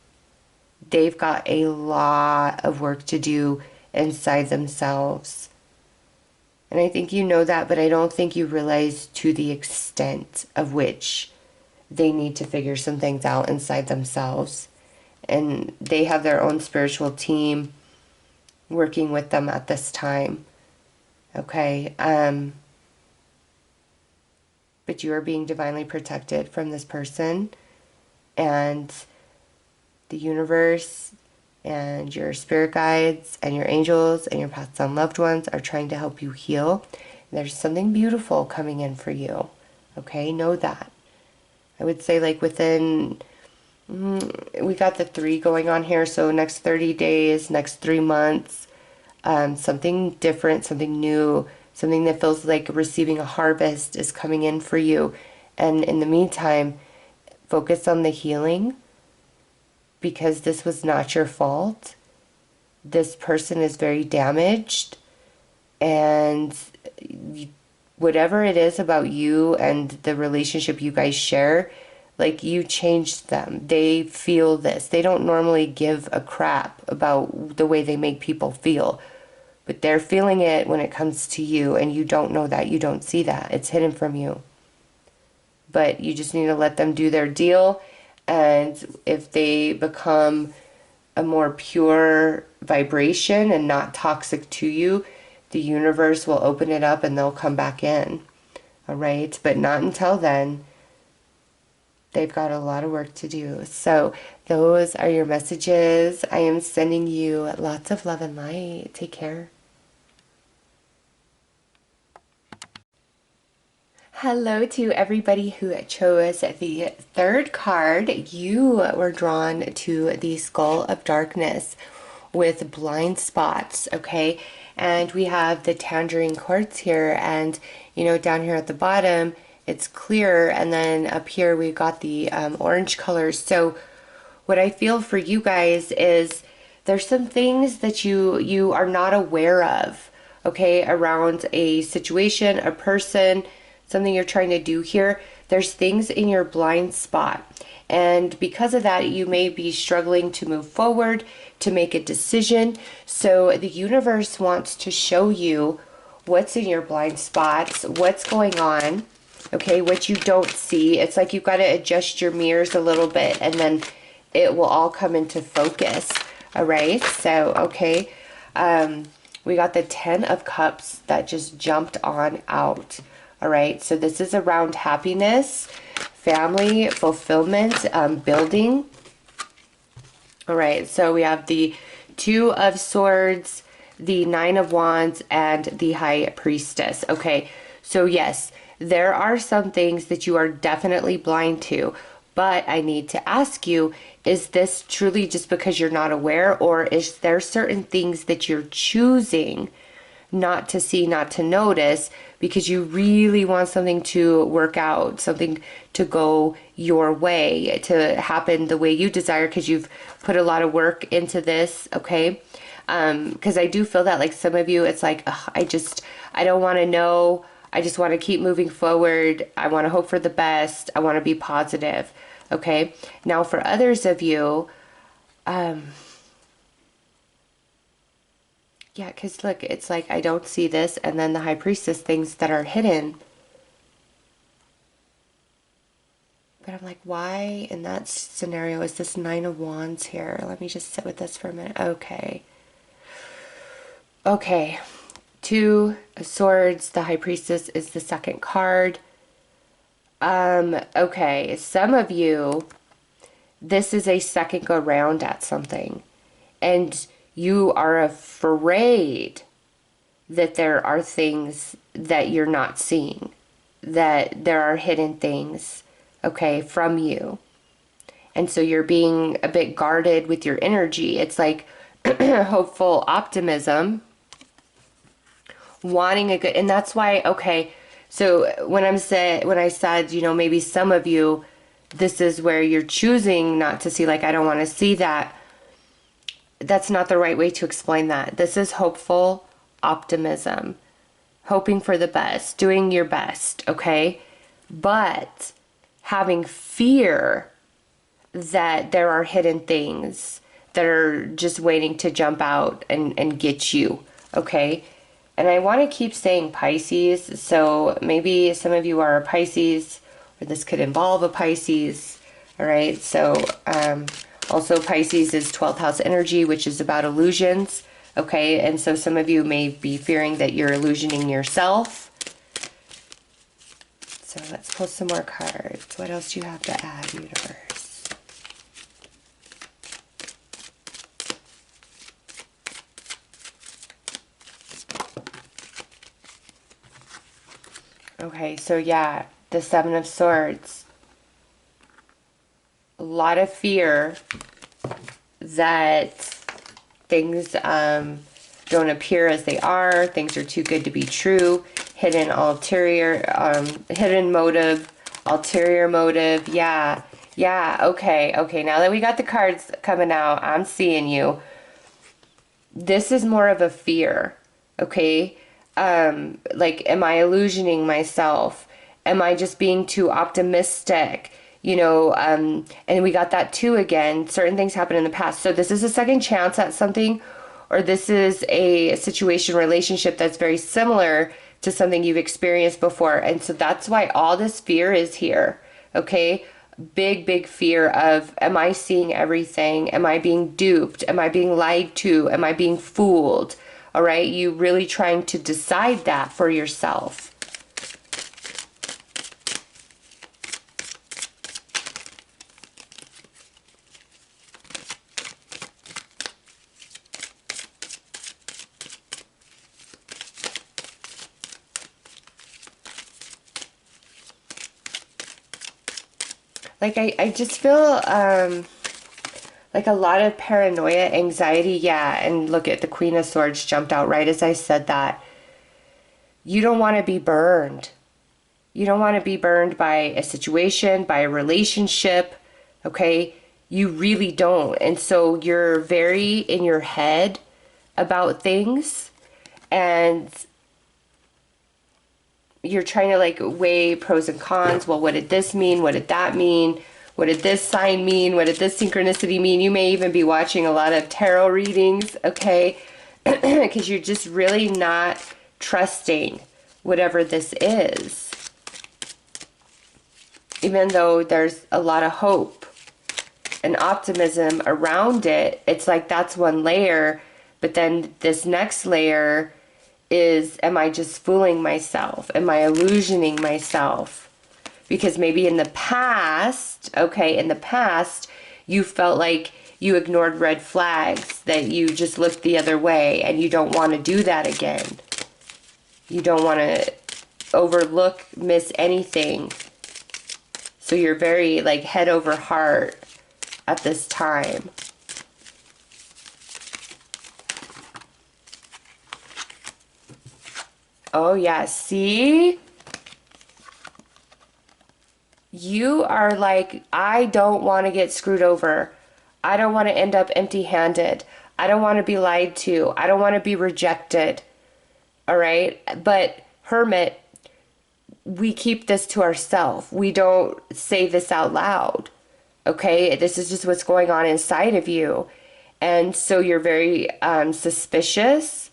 They've got a lot of work to do inside themselves. And I think you know that, but I don't think you realize to the extent of which they need to figure some things out inside themselves. And they have their own spiritual team working with them at this time. Okay? But you are being divinely protected from this person, and the universe and your spirit guides and your angels and your passed on loved ones are trying to help you heal. There's something beautiful coming in for you. Okay, know that. I would say, like, within, we got the 3 going on here, so next 30 days, next 3 months, something different, something new, something that feels like receiving a harvest is coming in for you. And in the meantime, focus on the healing, because this was not your fault. This person is very damaged, and whatever it is about you and the relationship you guys share, like, you changed them. They feel this. They don't normally give a crap about the way they make people feel. but they're feeling it when it comes to you, and you don't know that. You don't see that. It's hidden from you. But you just need to let them do their deal, and if they become a more pure vibration and not toxic to you, the universe will open it up and they'll come back in. All right? But not until then. They've got a lot of work to do. So those are your messages. I am sending you lots of love and light. Take care. Hello to everybody who chose the third card. You were drawn to the Skull of Darkness with blind spots, okay? And we have the tangerine quartz here, and you know, down here at the bottom it's clear, and then up here we got the orange colors. So what I feel for you guys is there's some things that you are not aware of, okay, around a situation, a person, something you're trying to do here. There's things in your blind spot, and because of that you may be struggling to move forward, to make a decision. So the universe wants to show you what's in your blind spots, what's going on, okay, what you don't see. It's like you've got to adjust your mirrors a little bit, and then it will all come into focus. All right, so okay, we got the 10 of Cups that just jumped on out. All right, so this is around happiness, family, fulfillment, building. All right, so we have the 2 of Swords, the 9 of Wands, and the High Priestess. Okay, so yes, there are some things that you are definitely blind to, but I need to ask you, is this truly just because you're not aware, or is there certain things that you're choosing not to see, not to notice, because you really want something to work out, something to go your way, to happen the way you desire, because you've put a lot of work into this, okay? Because I do feel that, like, some of you, it's like, ugh, I don't want to know. I just want to keep moving forward. I want to hope for the best. I want to be positive, okay? Now, for others of you, yeah, because look, it's like I don't see this, and then the High Priestess, things that are hidden. But I'm like, why in that scenario is this 9 of Wands here? Let me just sit with this for a minute. Okay. Okay. 2 of Swords, the High Priestess is the second card. Okay, some of you, this is a second go round at something, and you are afraid that there are things that you're not seeing, that there are hidden things, okay, from you. And so you're being a bit guarded with your energy. It's like hopeful optimism, wanting a good, and that's why, okay, so when I said, you know, maybe some of you, this is where you're choosing not to see, like, I don't want to see that. That's not the right way to explain that. This is hopeful optimism, hoping for the best, doing your best, okay? But having fear that there are hidden things that are just waiting to jump out and get you, okay? And I want to keep saying Pisces, so maybe some of you are a Pisces, or this could involve a Pisces, all right? So also Pisces is 12th house energy, which is about illusions, okay? And so some of you may be fearing that you're illusioning yourself. So let's pull some more cards. What else do you have to add, universe? Okay, so yeah, the 7 of Swords. A lot of fear that things don't appear as they are. Things are too good to be true. Hidden motive, ulterior motive. Yeah, okay. Now that we got the cards coming out, I'm seeing you. This is more of a fear, okay? Like, am I illusioning myself? Am I just being too optimistic? You know, and we got that too again. Certain things happen in the past. So this is a second chance at something, or this is a situation, relationship that's very similar to something you've experienced before. And so that's why all this fear is here. Okay? Big fear of, am I seeing everything? Am I being duped? Am I being lied to? Am I being fooled? All right? You really trying to decide that for yourself. Like, I just feel like a lot of paranoia, anxiety. Yeah, and look at the Queen of Swords jumped out right as I said that. You don't want to be burned. You don't want to be burned by a situation, by a relationship, okay? You really don't. And so you're very in your head about things, and you're trying to like weigh pros and cons. Well, what did this mean? What did that mean? What did this sign mean? What did this synchronicity mean? You may even be watching a lot of tarot readings, okay? Because you're just really not trusting whatever this is. Even though there's a lot of hope and optimism around it, it's like that's one layer, but then this next layer is, am I just fooling myself? Am I illusioning myself? Because maybe in the past, okay, in the past, you felt like you ignored red flags, that you just looked the other way, and you don't want to do that again. You don't want to overlook, miss anything. So you're very like head over heart at this time. Oh yeah, see? You are like, I don't want to get screwed over. I don't want to end up empty-handed. I don't want to be lied to. I don't want to be rejected. All right? But Hermit, we keep this to ourselves. We don't say this out loud. Okay? This is just what's going on inside of you. And so you're very suspicious.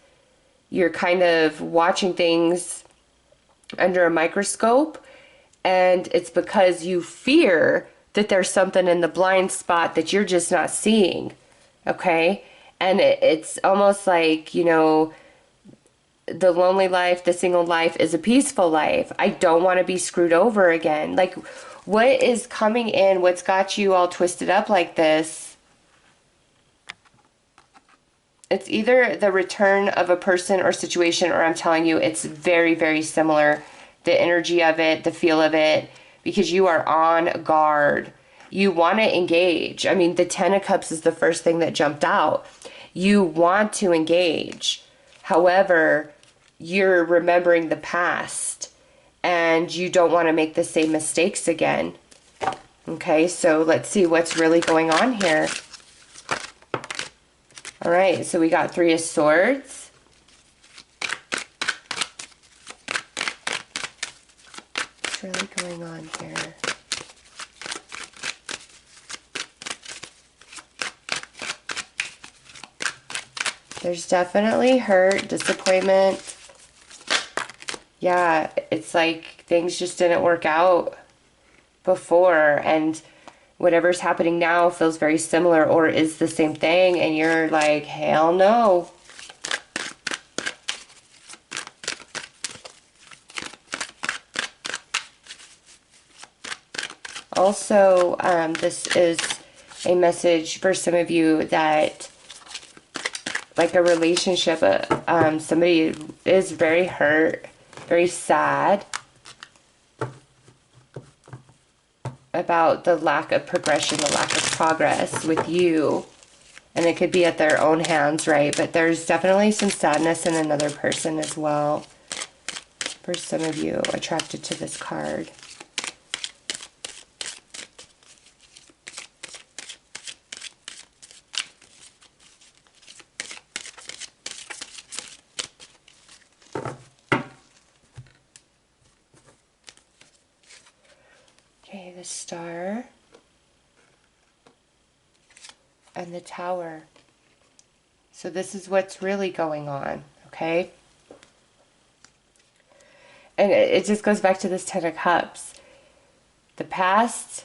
You're kind of watching things under a microscope. And it's because you fear that there's something in the blind spot that you're just not seeing. Okay? And it's almost like, you know, the lonely life, the single life is a peaceful life. I don't want to be screwed over again. Like, what is coming in? What's got you all twisted up like this? It's either the return of a person or situation, or I'm telling you, it's very similar. The energy of it, the feel of it, because you are on guard. You want to engage. I mean, the Ten of Cups is the first thing that jumped out. You want to engage. However, you're remembering the past and you don't want to make the same mistakes again. Okay, so let's see what's really going on here. All right, so we got Three of Swords. What's really going on here? There's definitely hurt, disappointment. Yeah, it's like things just didn't work out before, and whatever's happening now feels very similar or is the same thing, and you're like, hell no. Also, this is a message for some of you that, like a relationship, somebody is very hurt, very sad about the lack of progression, the lack of progress with you. And it could be at their own hands, right? But there's definitely some sadness in another person as well. For some of you attracted to this card. Okay, the Star and the Tower. So this is what's really going on, okay? And it just goes back to this Ten of Cups. The past,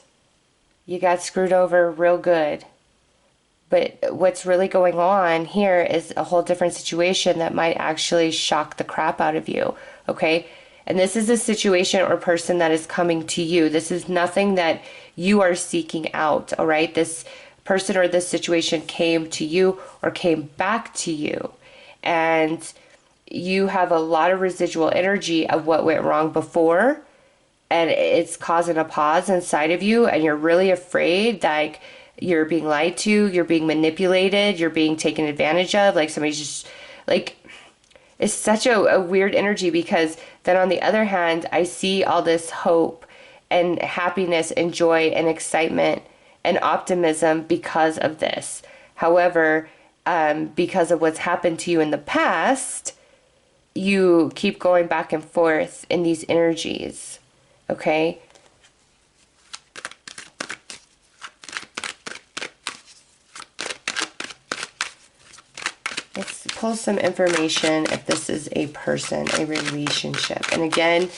you got screwed over real good. But what's really going on here is a whole different situation that might actually shock the crap out of you, okay? And this is a situation or person that is coming to you. This is nothing that you are seeking out, all right? This person or this situation came to you or came back to you. And you have a lot of residual energy of what went wrong before, and it's causing a pause inside of you, and you're really afraid, like, you're being lied to, you're being manipulated, you're being taken advantage of, like somebody's just, like, it's such a weird energy, because then on the other hand, I see all this hope and happiness and joy and excitement and optimism because of this. However, because of what's happened to you in the past, you keep going back and forth in these energies, okay? Let's pull some information if this is a person, a relationship. And again,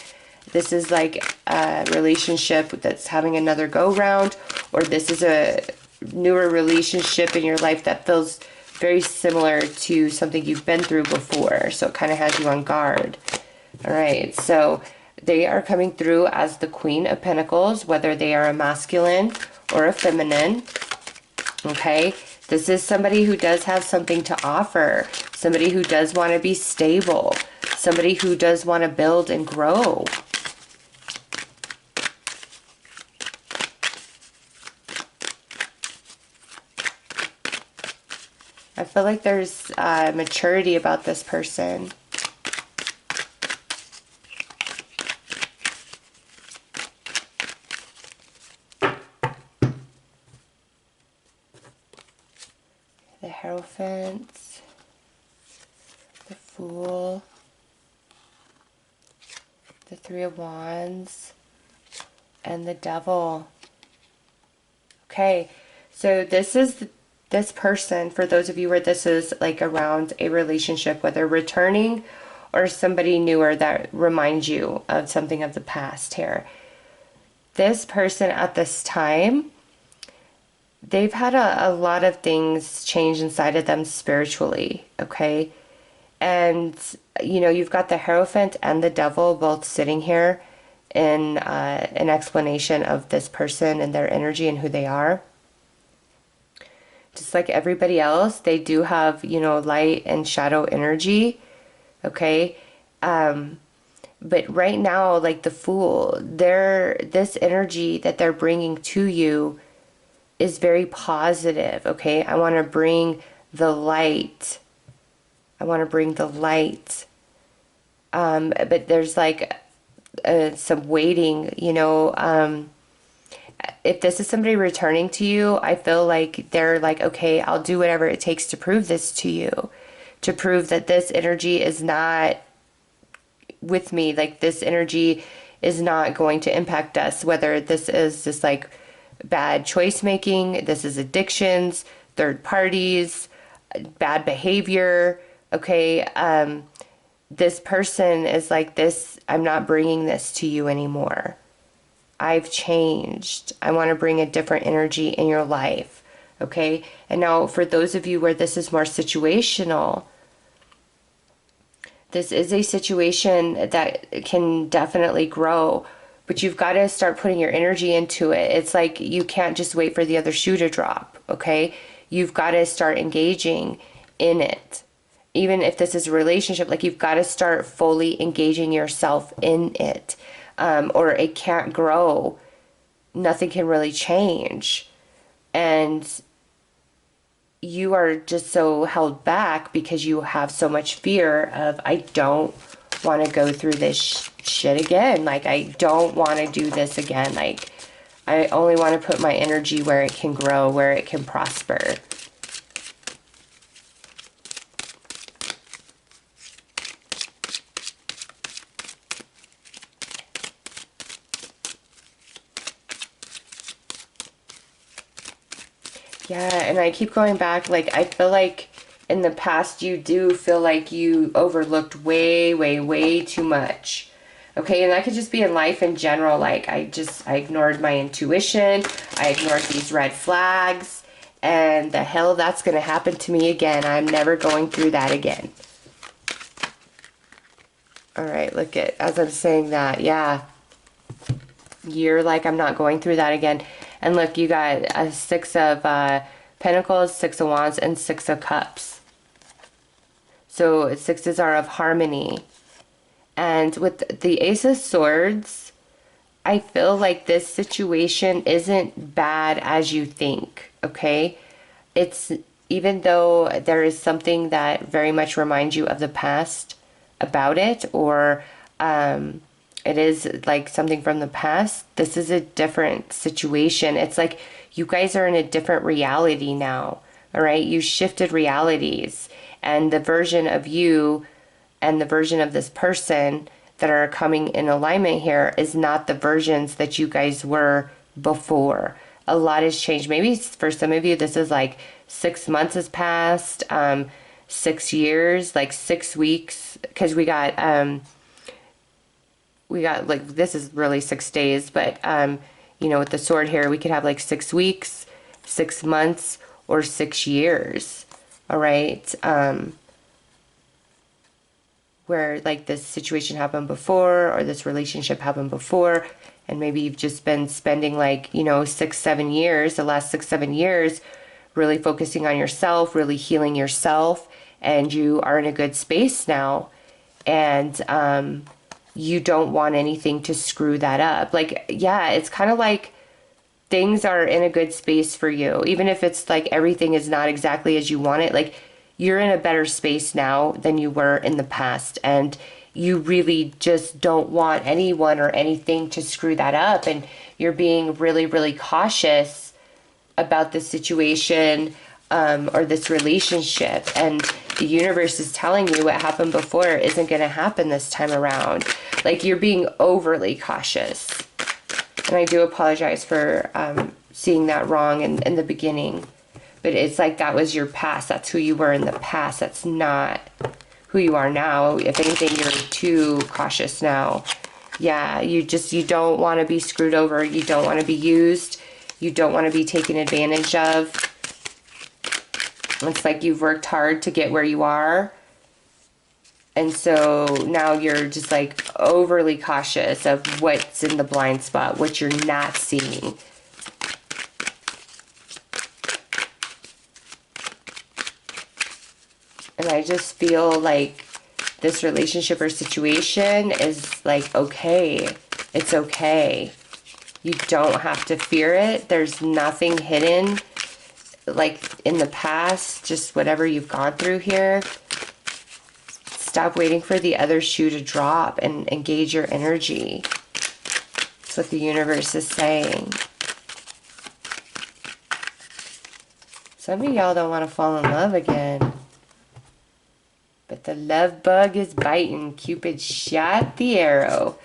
this is like a relationship that's having another go-round, or this is a newer relationship in your life that feels very similar to something you've been through before. So it kind of has you on guard. All right, so they are coming through as the Queen of Pentacles, whether they are a masculine or a feminine. Okay, this is somebody who does have something to offer, somebody who does want to be stable, somebody who does want to build and grow. I feel like there's maturity about this person. The Hierophant, the Fool, the Three of Wands, and the Devil. Okay, so this is this person, for those of you where this is like around a relationship, whether returning or somebody newer that reminds you of something of the past here. This person at this time, they've had a lot of things change inside of them spiritually, okay? And, you know, you've got the Hierophant and the Devil both sitting here in an explanation of this person and their energy and who they are. Just like everybody else, they do have, you know, light and shadow energy, okay? But right now, like the Fool, this energy that they're bringing to you is very positive, okay? I want to bring the light. I want to bring the light. But there's like some waiting, you know. If this is somebody returning to you, I feel like they're like, okay, I'll do whatever it takes to prove this to you, to prove that this energy is not with me, like this energy is not going to impact us, whether this is just like bad choice making, this is addictions, third parties, bad behavior, okay? This person is like, this, I'm not bringing this to you anymore. I've changed. I want to bring a different energy in your life, okay? And now for those of you where this is more situational, this is a situation that can definitely grow, but you've got to start putting your energy into it. It's like you can't just wait for the other shoe to drop, okay? You've got to start engaging in it. Even if this is a relationship, like you've got to start fully engaging yourself in it, or it can't grow. Nothing can really change. And you are just so held back because you have so much fear of, I don't want to go through this shit again. Like, I don't want to do this again. Like, I only want to put my energy where it can grow, where it can prosper. Yeah, and I keep going back, like, I feel like In the past, you do feel like you overlooked way, way, way too much. Okay, and that could just be in life in general. Like, I ignored my intuition. I ignored these red flags. And the hell that's going to happen to me again. I'm never going through that again. All right, look at, as I'm saying that, yeah. You're like, I'm not going through that again. And look, you got a Six of Pentacles, Six of Wands, and Six of Cups. So sixes are of harmony. And with the Ace of Swords, I feel like this situation isn't bad as you think, okay? It's, even though there is something that very much reminds you of the past about it, or it is like something from the past, this is a different situation. It's like you guys are in a different reality now, all right? You shifted realities, and the version of you and the version of this person that are coming in alignment here is not the versions that you guys were before. A lot has changed. Maybe for some of you, this is like 6 months has passed, 6 years, like 6 weeks, because we got like, this is really 6 days, but you know, with the sword here, we could have like 6 weeks, 6 months, or 6 years. All right. Where like this situation happened before, or this relationship happened before, and maybe you've just been spending like, you know, 6, 7 years, the last 6, 7 years, really focusing on yourself, really healing yourself, and you are in a good space now, and you don't want anything to screw that up. Like, yeah, it's kind of like things are in a good space for you, even if it's like everything is not exactly as you want it. Like, you're in a better space now than you were in the past, and you really just don't want anyone or anything to screw that up, and you're being really, really cautious about this situation, or this relationship, and the universe is telling you what happened before isn't going to happen this time around. Like, you're being overly cautious, and I do apologize for seeing that wrong in the beginning. But it's like that was your past. That's who you were in the past. That's not who you are now. If anything, you're too cautious now. Yeah, you don't want to be screwed over. You don't want to be used. You don't want to be taken advantage of. It's like you've worked hard to get where you are. And so now you're just like overly cautious of what's in the blind spot, what you're not seeing. And I just feel like this relationship or situation is like, okay, it's okay. You don't have to fear it. There's nothing hidden, like in the past, just whatever you've gone through here. Stop waiting for the other shoe to drop and engage your energy. That's what the universe is saying. Some of y'all don't want to fall in love again. But the love bug is biting. Cupid shot the arrow.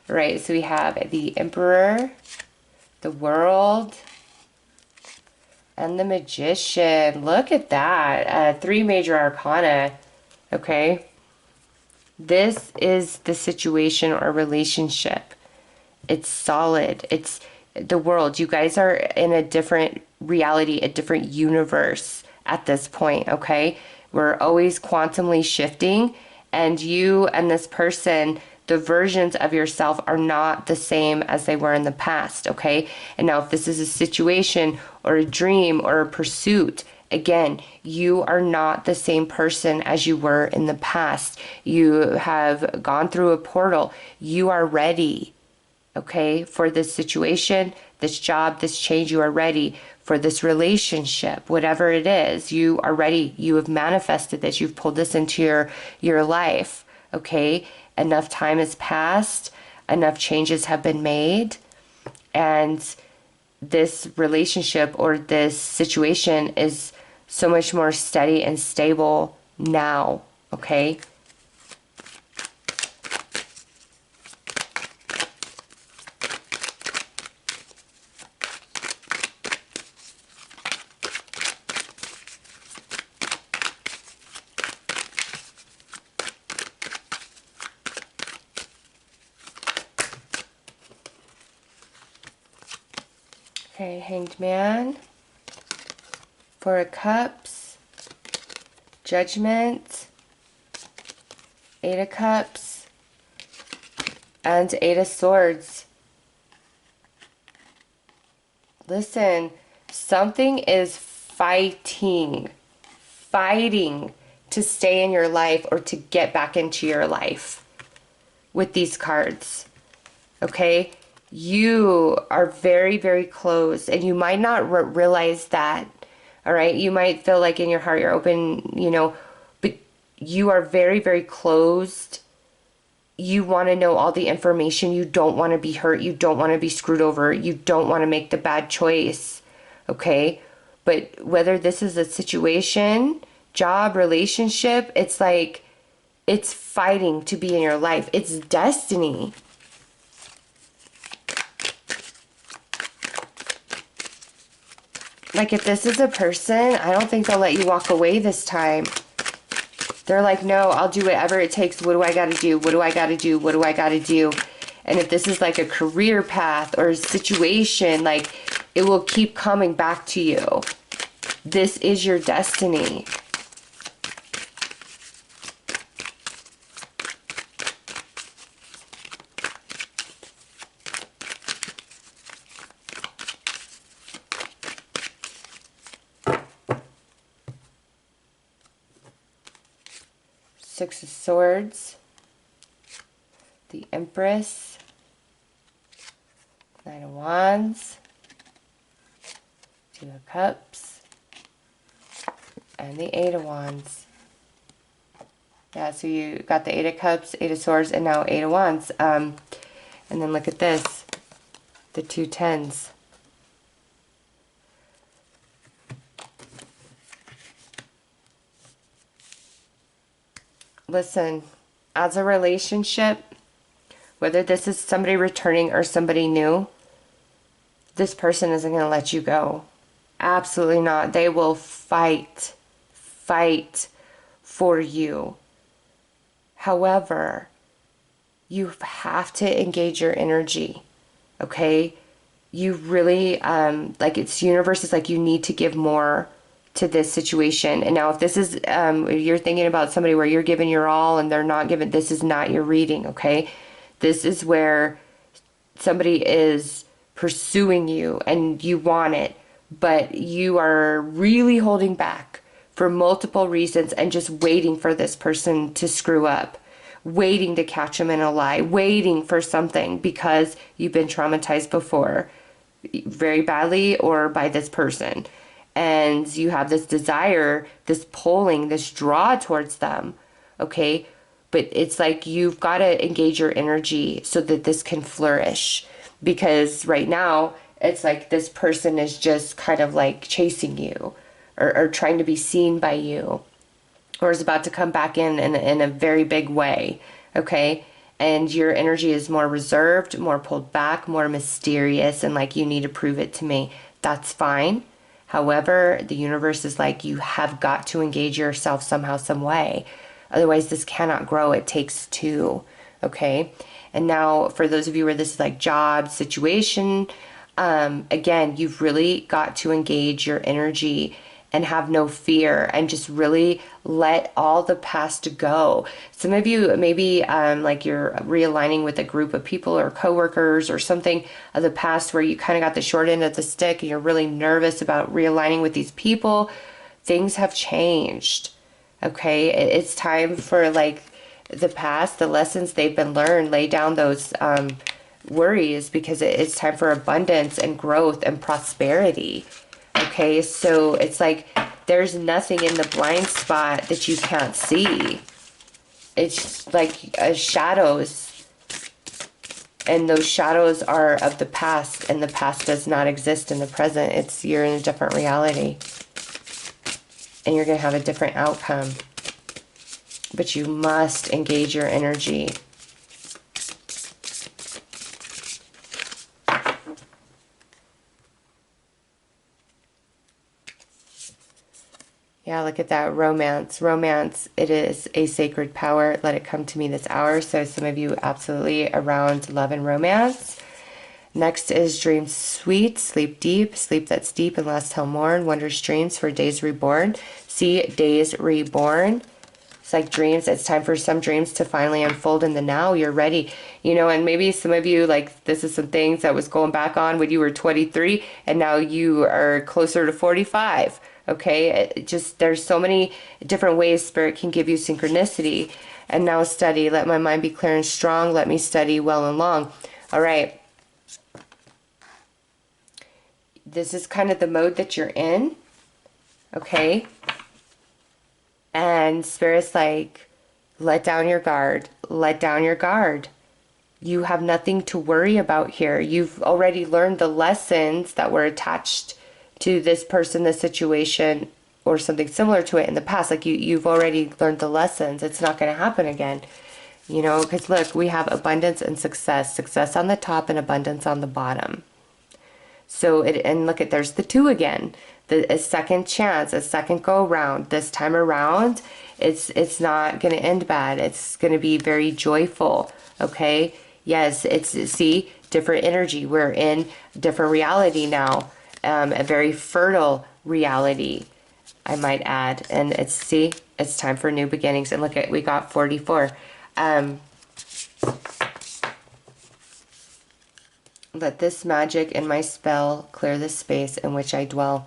Right, so we have the Emperor, the World, and the Magician. Look at that. 3 major arcana. Okay. This is the situation or relationship. It's solid. It's the World. You guys are in a different reality, a different universe at this point, okay? We're always quantumly shifting, and you and this person, the versions of yourself are not the same as they were in the past, okay? And now if this is a situation or a dream or a pursuit, again, you are not the same person as you were in the past. You have gone through a portal. You are ready, okay, for this situation, this job, this change. You are ready for this relationship, whatever it is. You are ready. You have manifested this. You've pulled this into your life, okay? Enough time has passed. Enough changes have been made. And this relationship or this situation is so much more steady and stable now, okay? Okay, Hanged Man, Four of Cups, Judgment, Eight of Cups, and Eight of Swords. Listen, something is fighting to stay in your life or to get back into your life with these cards. Okay? You are very, very close, and you might not realize that. All right? You might feel like in your heart you're open, you know, but you are very, very closed. You want to know all the information. You don't want to be hurt. You don't want to be screwed over. You don't want to make the bad choice. Okay? But whether this is a situation, job, relationship, it's like it's fighting to be in your life. It's destiny. Like if this is a person, I don't think they'll let you walk away this time. They're like, no, I'll do whatever it takes. What do I got to do? What do I got to do? What do I got to do? And if this is like a career path or a situation, like it will keep coming back to you. This is your destiny. Six of Swords, the Empress, Nine of Wands, Two of Cups, and the Eight of Wands. Yeah, so you got the Eight of Cups, Eight of Swords, and now Eight of Wands. And then look at this, the two tens. Listen, as a relationship, whether this is somebody returning or somebody new, this person isn't going to let you go. Absolutely not. They will fight for you. However, you have to engage your energy, okay? You really, like it's universe is like you need to give more to this situation. And now if this is, if you're thinking about somebody where you're giving your all and they're not giving, this is not your reading, okay? This is where somebody is pursuing you and you want it, but you are really holding back for multiple reasons and just waiting for this person to screw up, waiting to catch them in a lie, waiting for something because you've been traumatized before very badly or by this person. And you have this desire, this pulling, this draw towards them, okay? But it's like you've got to engage your energy so that this can flourish. Because right now, it's like this person is just kind of like chasing you or trying to be seen by you or is about to come back in a very big way, okay? And your energy is more reserved, more pulled back, more mysterious, and like you need to prove it to me. That's fine. However, the universe is like, you have got to engage yourself somehow, some way. Otherwise, this cannot grow. It takes two, okay? And now, for those of you where this is like job, situation, again, you've really got to engage your energy and have no fear and just really let all the past go. Some of you maybe like you're realigning with a group of people or coworkers or something of the past where you kind of got the short end of the stick and you're really nervous about realigning with these people. Things have changed. Okay, it's time for like the past, the lessons they've been learned, lay down those worries because it's time for abundance and growth and prosperity. Okay, so it's like there's nothing in the blind spot that you can't see. It's like shadows. And those shadows are of the past, and the past does not exist in the present. You're in a different reality. And you're going to have a different outcome. But you must engage your energy. Yeah, look at that. Romance. Romance, it is a sacred power. Let it come to me this hour. So some of you absolutely around love and romance. Next is dreams sweet, sleep deep, sleep that's deep and lasts till morn, wondrous dreams for days reborn. See, days reborn. It's like dreams. It's time for some dreams to finally unfold in the now. You're ready. You know, and maybe some of you, like, this is some things that was going back on when you were 23 and now you are closer to 45. Okay? It just, there's so many different ways Spirit can give you synchronicity. And now study. Let my mind be clear and strong. Let me study well and long. All right. This is kind of the mode that you're in. Okay? And Spirit's like, let down your guard. Let down your guard. You have nothing to worry about here. You've already learned the lessons that were attached to this person, this situation, or something similar to it in the past. Like you've already learned the lessons. It's not going to happen again. You know, because look, we have abundance and success. Success on the top and abundance on the bottom. So, and look at, there's the 2 again. A second chance, a second go around. This time around, it's not going to end bad. It's going to be very joyful. Okay? Yes, it's, see, different energy. We're in different reality now. A very fertile reality, I might add. And it's, see, it's time for new beginnings. And look at, we got 44. Let this magic in my spell clear the space in which I dwell.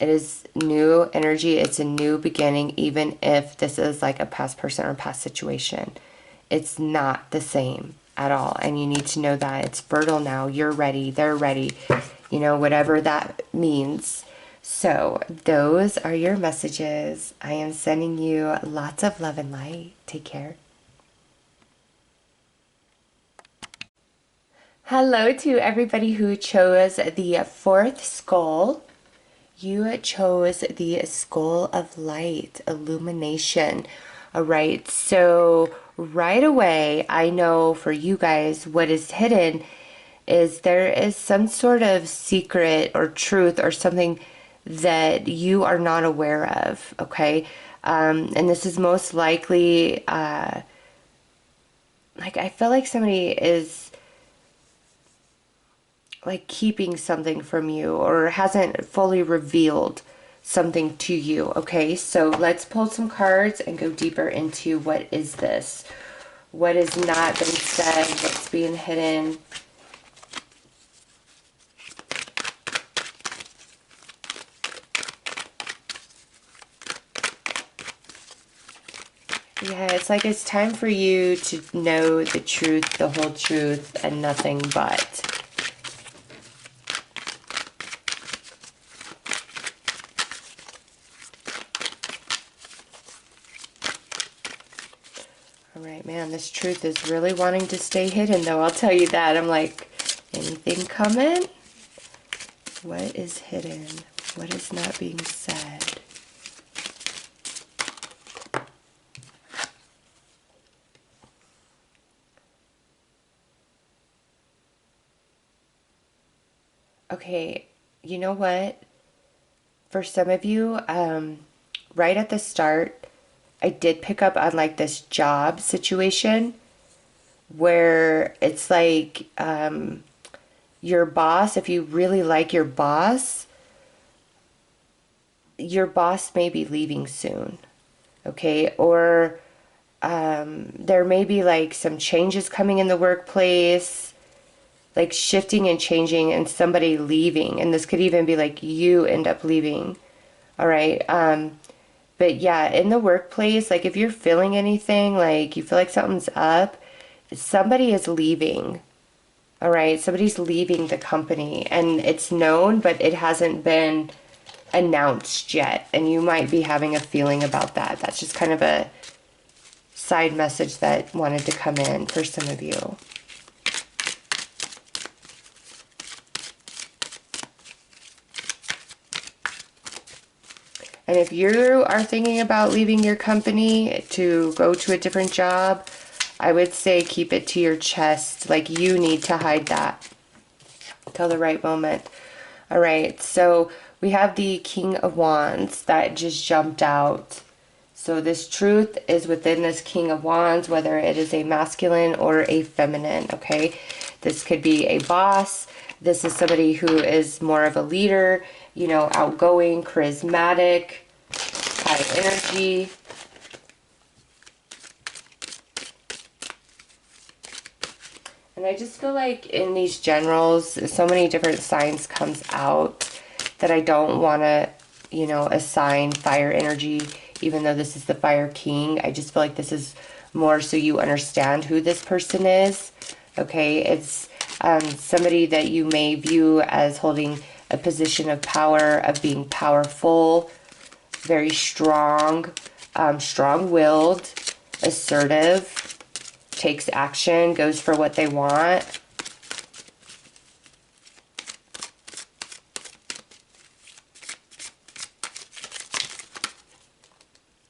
It is new energy. It's a new beginning, even if this is like a past person or past situation. It's not the same at all. And you need to know that it's fertile now. You're ready. They're ready. You know, whatever that means. So those are your messages. I am sending you lots of love and light. Take care. Hello to everybody who chose the 4th skull. You chose the skull of light, illumination. All right, so right away, I know for you guys what is hidden is there is some sort of secret or truth or something that you are not aware of, okay? And this is most likely, like I feel like somebody is like keeping something from you or hasn't fully revealed something to you. Okay, so let's pull some cards and go deeper into what is this? What has not been said? What's being hidden? Yeah, it's like it's time for you to know the truth, the whole truth, and nothing but. All right, man, this truth is really wanting to stay hidden, though. I'll tell you that. I'm like, anything coming? What is hidden? What is not being said? Okay, you know what? For some of you, right at the start, I did pick up on like this job situation where it's like your boss, if you really like your boss may be leaving soon, okay? Or there may be like some changes coming in the workplace, like shifting and changing and somebody leaving. And this could even be like you end up leaving, all right? But yeah, in the workplace, like if you're feeling anything, like you feel like something's up, somebody is leaving. All right, somebody's leaving the company and it's known, but it hasn't been announced yet. And you might be having a feeling about that. That's just kind of a side message that wanted to come in for some of you. And if you are thinking about leaving your company to go to a different job, I would say keep it to your chest. Like you need to hide that till the right moment. All right, so we have the King of Wands that just jumped out. So this truth is within this King of Wands, whether it is a masculine or a feminine, okay? This could be a boss. This is somebody who is more of a leader, you know, outgoing, charismatic, high energy. And I just feel like in these generals, so many different signs comes out that I don't want to, you know, assign fire energy, even though this is the Fire King. I just feel like this is more so you understand who this person is. Okay, it's somebody that you may view as holding a position of power, of being powerful, very strong, strong-willed, assertive, takes action, goes for what they want.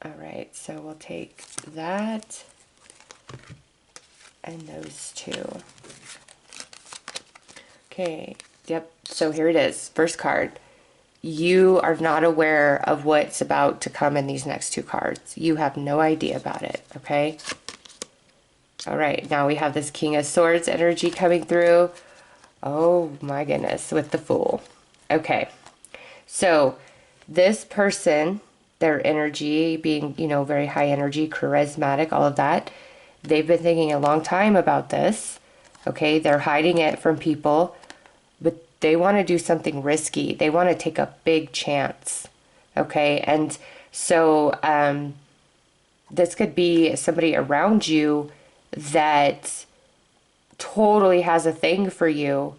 All right, so we'll take that and those two. Okay, yep, so here it is. First card. You are not aware of what's about to come in these next two cards. You have no idea about it, okay? All right, now we have this King of Swords energy coming through. Oh my goodness, with the Fool. Okay, so this person, their energy being, you know, very high energy, charismatic, all of that, they've been thinking a long time about this. Okay, they're hiding it from people, but they want to do something risky. They want to take a big chance. Okay, and so this could be somebody around you that totally has a thing for you,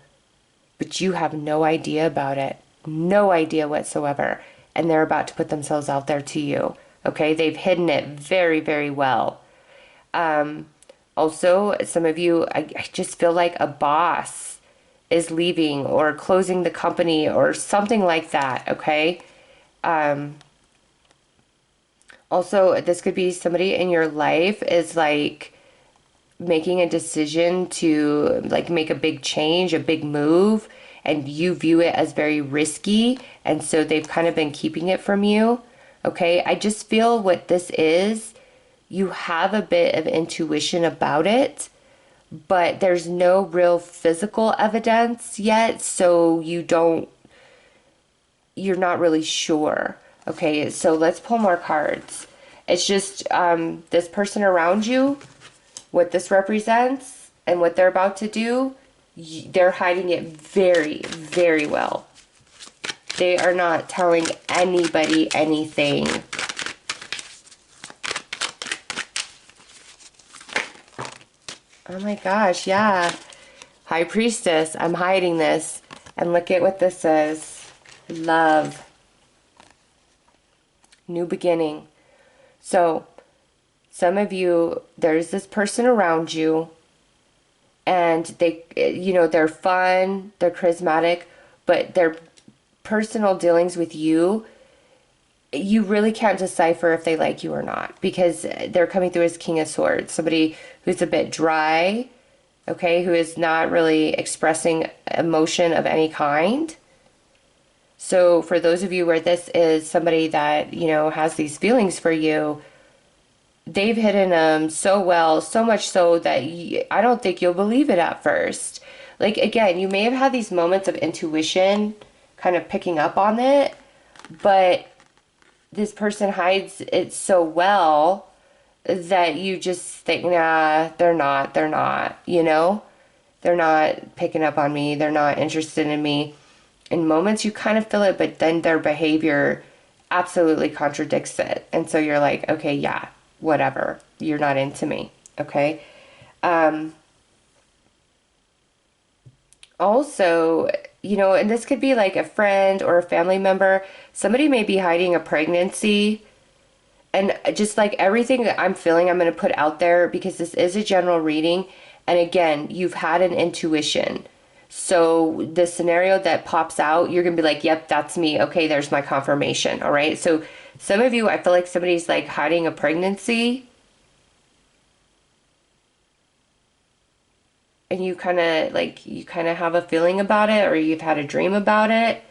but you have no idea about it. No idea whatsoever. And they're about to put themselves out there to you. Okay, they've hidden it very, very well. Also, some of you, I just feel like a boss is leaving or closing the company or something like that, okay? Also, this could be somebody in your life is like making a decision to like make a big change, a big move, and you view it as very risky, and so they've kind of been keeping it from you, okay? I just feel what this is, you have a bit of intuition about it, but there's no real physical evidence yet, so you're not really sure. Okay, so let's pull more cards. It's just this person around you, what this represents and what they're about to do, they're hiding it very, very well. They are not telling anybody anything. Oh my gosh, yeah. High Priestess, I'm hiding this. And look at what this says. Love. New beginning. So, some of you, there's this person around you, and they, you know, they're fun, they're charismatic, but their personal dealings with you, you really can't decipher if they like you or not, because they're coming through as King of Swords, somebody who's a bit dry, okay, who is not really expressing emotion of any kind. So for those of you where this is somebody that, you know, has these feelings for you, they've hidden them so well, so much so that I don't think you'll believe it at first. Like, again, you may have had these moments of intuition kind of picking up on it, but this person hides it so well that you just think, nah, they're not, you know? They're not picking up on me. They're not interested in me. In moments you kind of feel it, but then their behavior absolutely contradicts it. And so you're like, okay, yeah, whatever. You're not into me, okay? Also, you know, and this could be like a friend or a family member. Somebody may be hiding a pregnancy. And just like everything that I'm feeling, I'm going to put out there because this is a general reading. And again, you've had an intuition. So the scenario that pops out, you're going to be like, yep, that's me. Okay, there's my confirmation. All right. So some of you, I feel like somebody's like hiding a pregnancy. And you kind of have a feeling about it, or you've had a dream about it.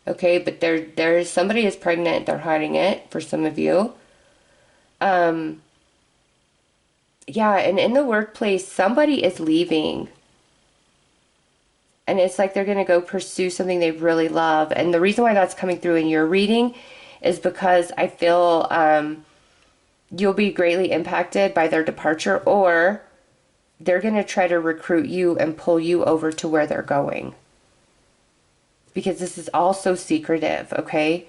Okay, but there's somebody is pregnant. They're hiding it for some of you. Yeah, and in the workplace, somebody is leaving. And it's like they're going to go pursue something they really love. And the reason why that's coming through in your reading is because I feel you'll be greatly impacted by their departure, or they're going to try to recruit you and pull you over to where they're going. Because this is all so secretive, okay?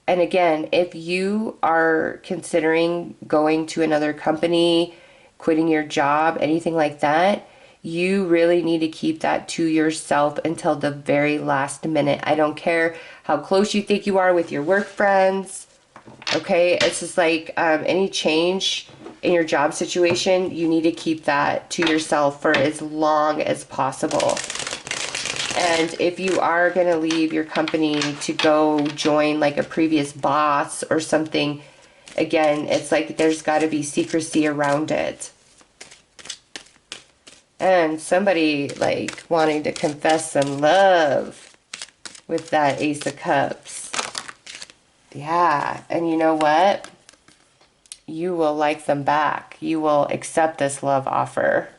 And again, if you are considering going to another company, quitting your job, anything like that, you really need to keep that to yourself until the very last minute. I don't care how close you think you are with your work friends, okay? It's just like any change in your job situation, you need to keep that to yourself for as long as possible. And if you are going to leave your company to go join like a previous boss or something, again, it's like there's got to be secrecy around it. And somebody like wanting to confess some love with that Ace of Cups. Yeah, and you know what? You will like them back. You will accept this love offer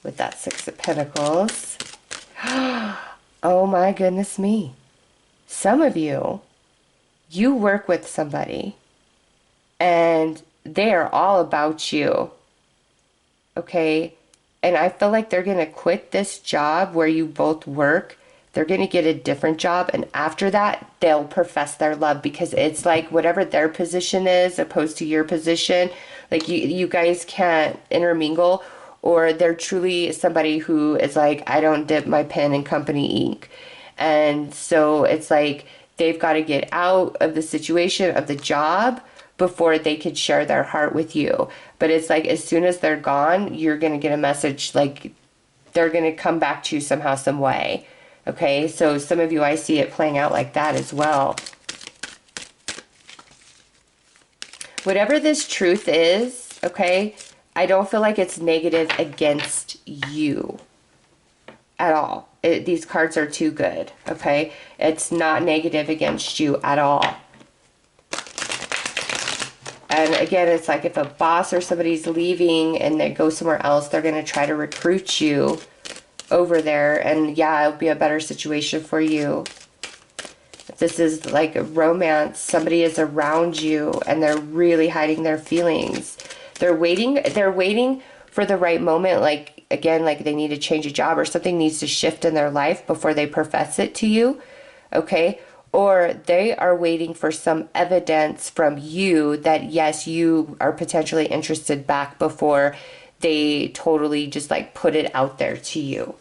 with that Six of Pentacles. Oh my goodness me. Some of you, you work with somebody and they are all about you. Okay? And I feel like they're going to quit this job where you both work. They're going to get a different job. And after that, they'll profess their love because it's like whatever their position is opposed to your position. Like you guys can't intermingle. Or they're truly somebody who is like, I don't dip my pen in company ink. And so it's like they've got to get out of the situation of the job before they could share their heart with you. But it's like as soon as they're gone, you're going to get a message like they're going to come back to you somehow, some way. Okay, so some of you, I see it playing out like that as well. Whatever this truth is, okay, I don't feel like it's negative against you at all. These cards are too good, okay? It's not negative against you at all. And again, it's like if a boss or somebody's leaving and they go somewhere else, they're going to try to recruit you over there. And yeah, it'll be a better situation for you. If this is like a romance, somebody is around you and they're really hiding their feelings. They're waiting for the right moment. Like, again, like they need to change a job or something needs to shift in their life before they profess it to you. Okay? Or they are waiting for some evidence from you that, yes, you are potentially interested back before they totally just like put it out there to you.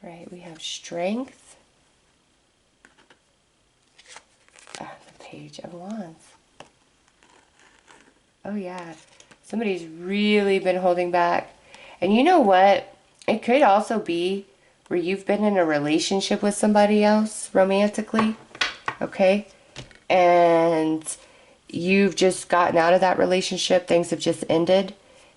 Right, we have strength. The Page of Wands. Oh yeah, somebody's really been holding back. And you know what? It could also be where you've been in a relationship with somebody else romantically, okay? And you've just gotten out of that relationship. Things have just ended.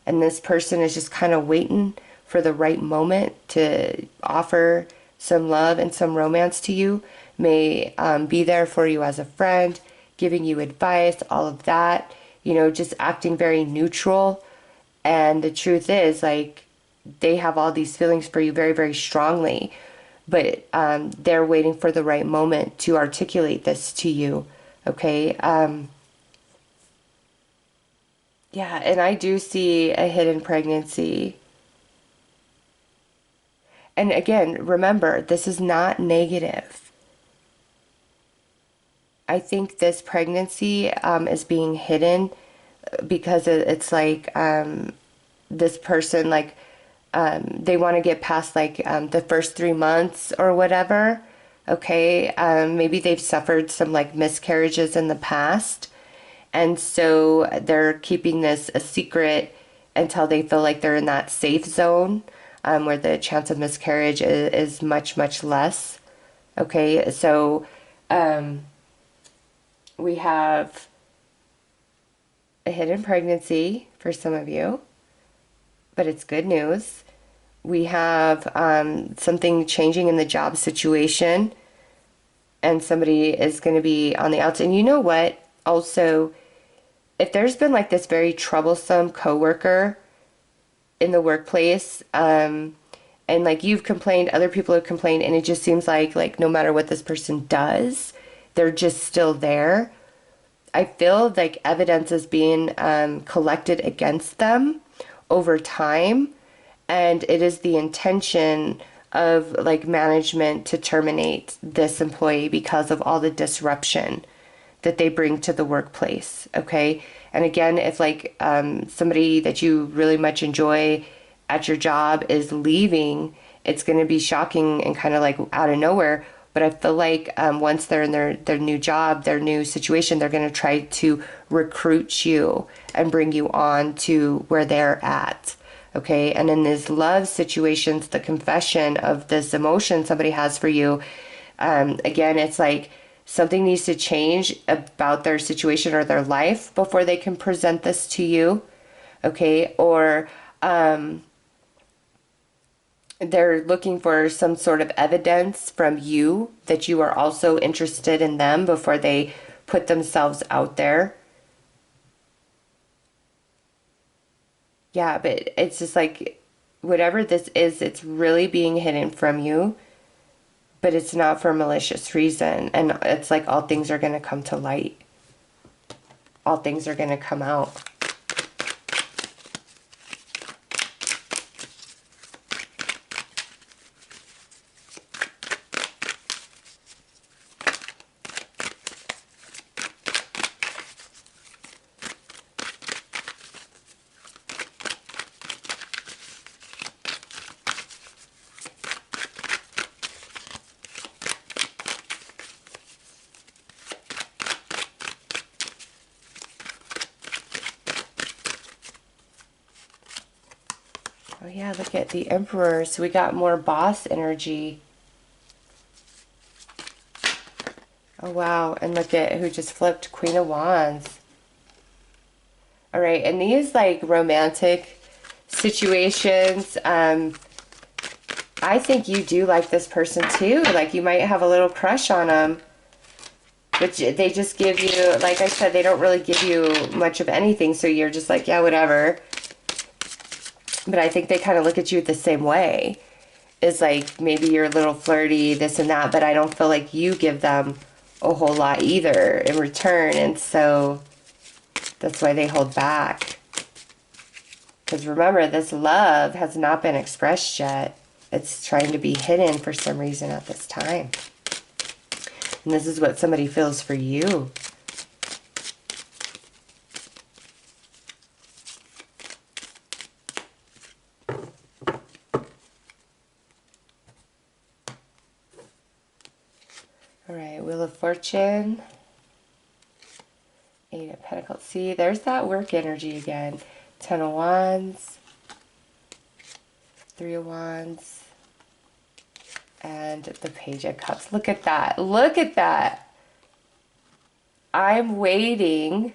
And this person is just kind of waiting for the right moment to offer some love and some romance to you. May be there for you as a friend, giving you advice, all of that. You know, just acting very neutral. And the truth is, like, they have all these feelings for you very, very strongly. But they're waiting for the right moment to articulate this to you. Okay? Yeah, and I do see a hidden pregnancy. And again, remember, this is not negative. I think this pregnancy is being hidden because it's like this person, like, they want to get past like the first 3 months or whatever. Okay, maybe they've suffered some like miscarriages in the past. And so they're keeping this a secret until they feel like they're in that safe zone where the chance of miscarriage is much, much less. Okay, so we have a hidden pregnancy for some of you, but it's good news. We have something changing in the job situation, and somebody is going to be on the outside. And you know what? Also, if there's been like this very troublesome coworker in the workplace, and like you've complained, other people have complained, and it just seems like no matter what this person does, they're just still there. I feel like evidence is being collected against them over time, and it is the intention of like management to terminate this employee because of all the disruption that they bring to the workplace. Okay. And again, if like somebody that you really much enjoy at your job is leaving, it's going to be shocking and kind of like out of nowhere. But I feel like once they're in their new job, their new situation, they're going to try to recruit you and bring you on to where they're at. Okay. And in these love situations, the confession of this emotion somebody has for you, again, it's like something needs to change about their situation or their life before they can present this to you. Okay. Or they're looking for some sort of evidence from you that you are also interested in them before they put themselves out there. Yeah, but it's just like whatever this is, it's really being hidden from you, but it's not for malicious reason. And it's like all things are going to come to light. All things are going to come out. Oh yeah, look at the Emperor. So we got more boss energy. Oh wow, and look at who just flipped, Queen of Wands. All right, and these like romantic situations, I think you do like this person too. Like you might have a little crush on them, but they just give you, like I said, they don't really give you much of anything. So you're just like, yeah, whatever. But I think they kind of look at you the same way. Is like maybe you're a little flirty, this and that, but I don't feel like you give them a whole lot either in return. And so that's why they hold back. Because remember, this love has not been expressed yet. It's trying to be hidden for some reason at this time. And this is what somebody feels for you. All right, Wheel of Fortune. Eight of Pentacles. See, there's that work energy again. Ten of Wands. Three of Wands. And the Page of Cups. Look at that. Look at that. I'm waiting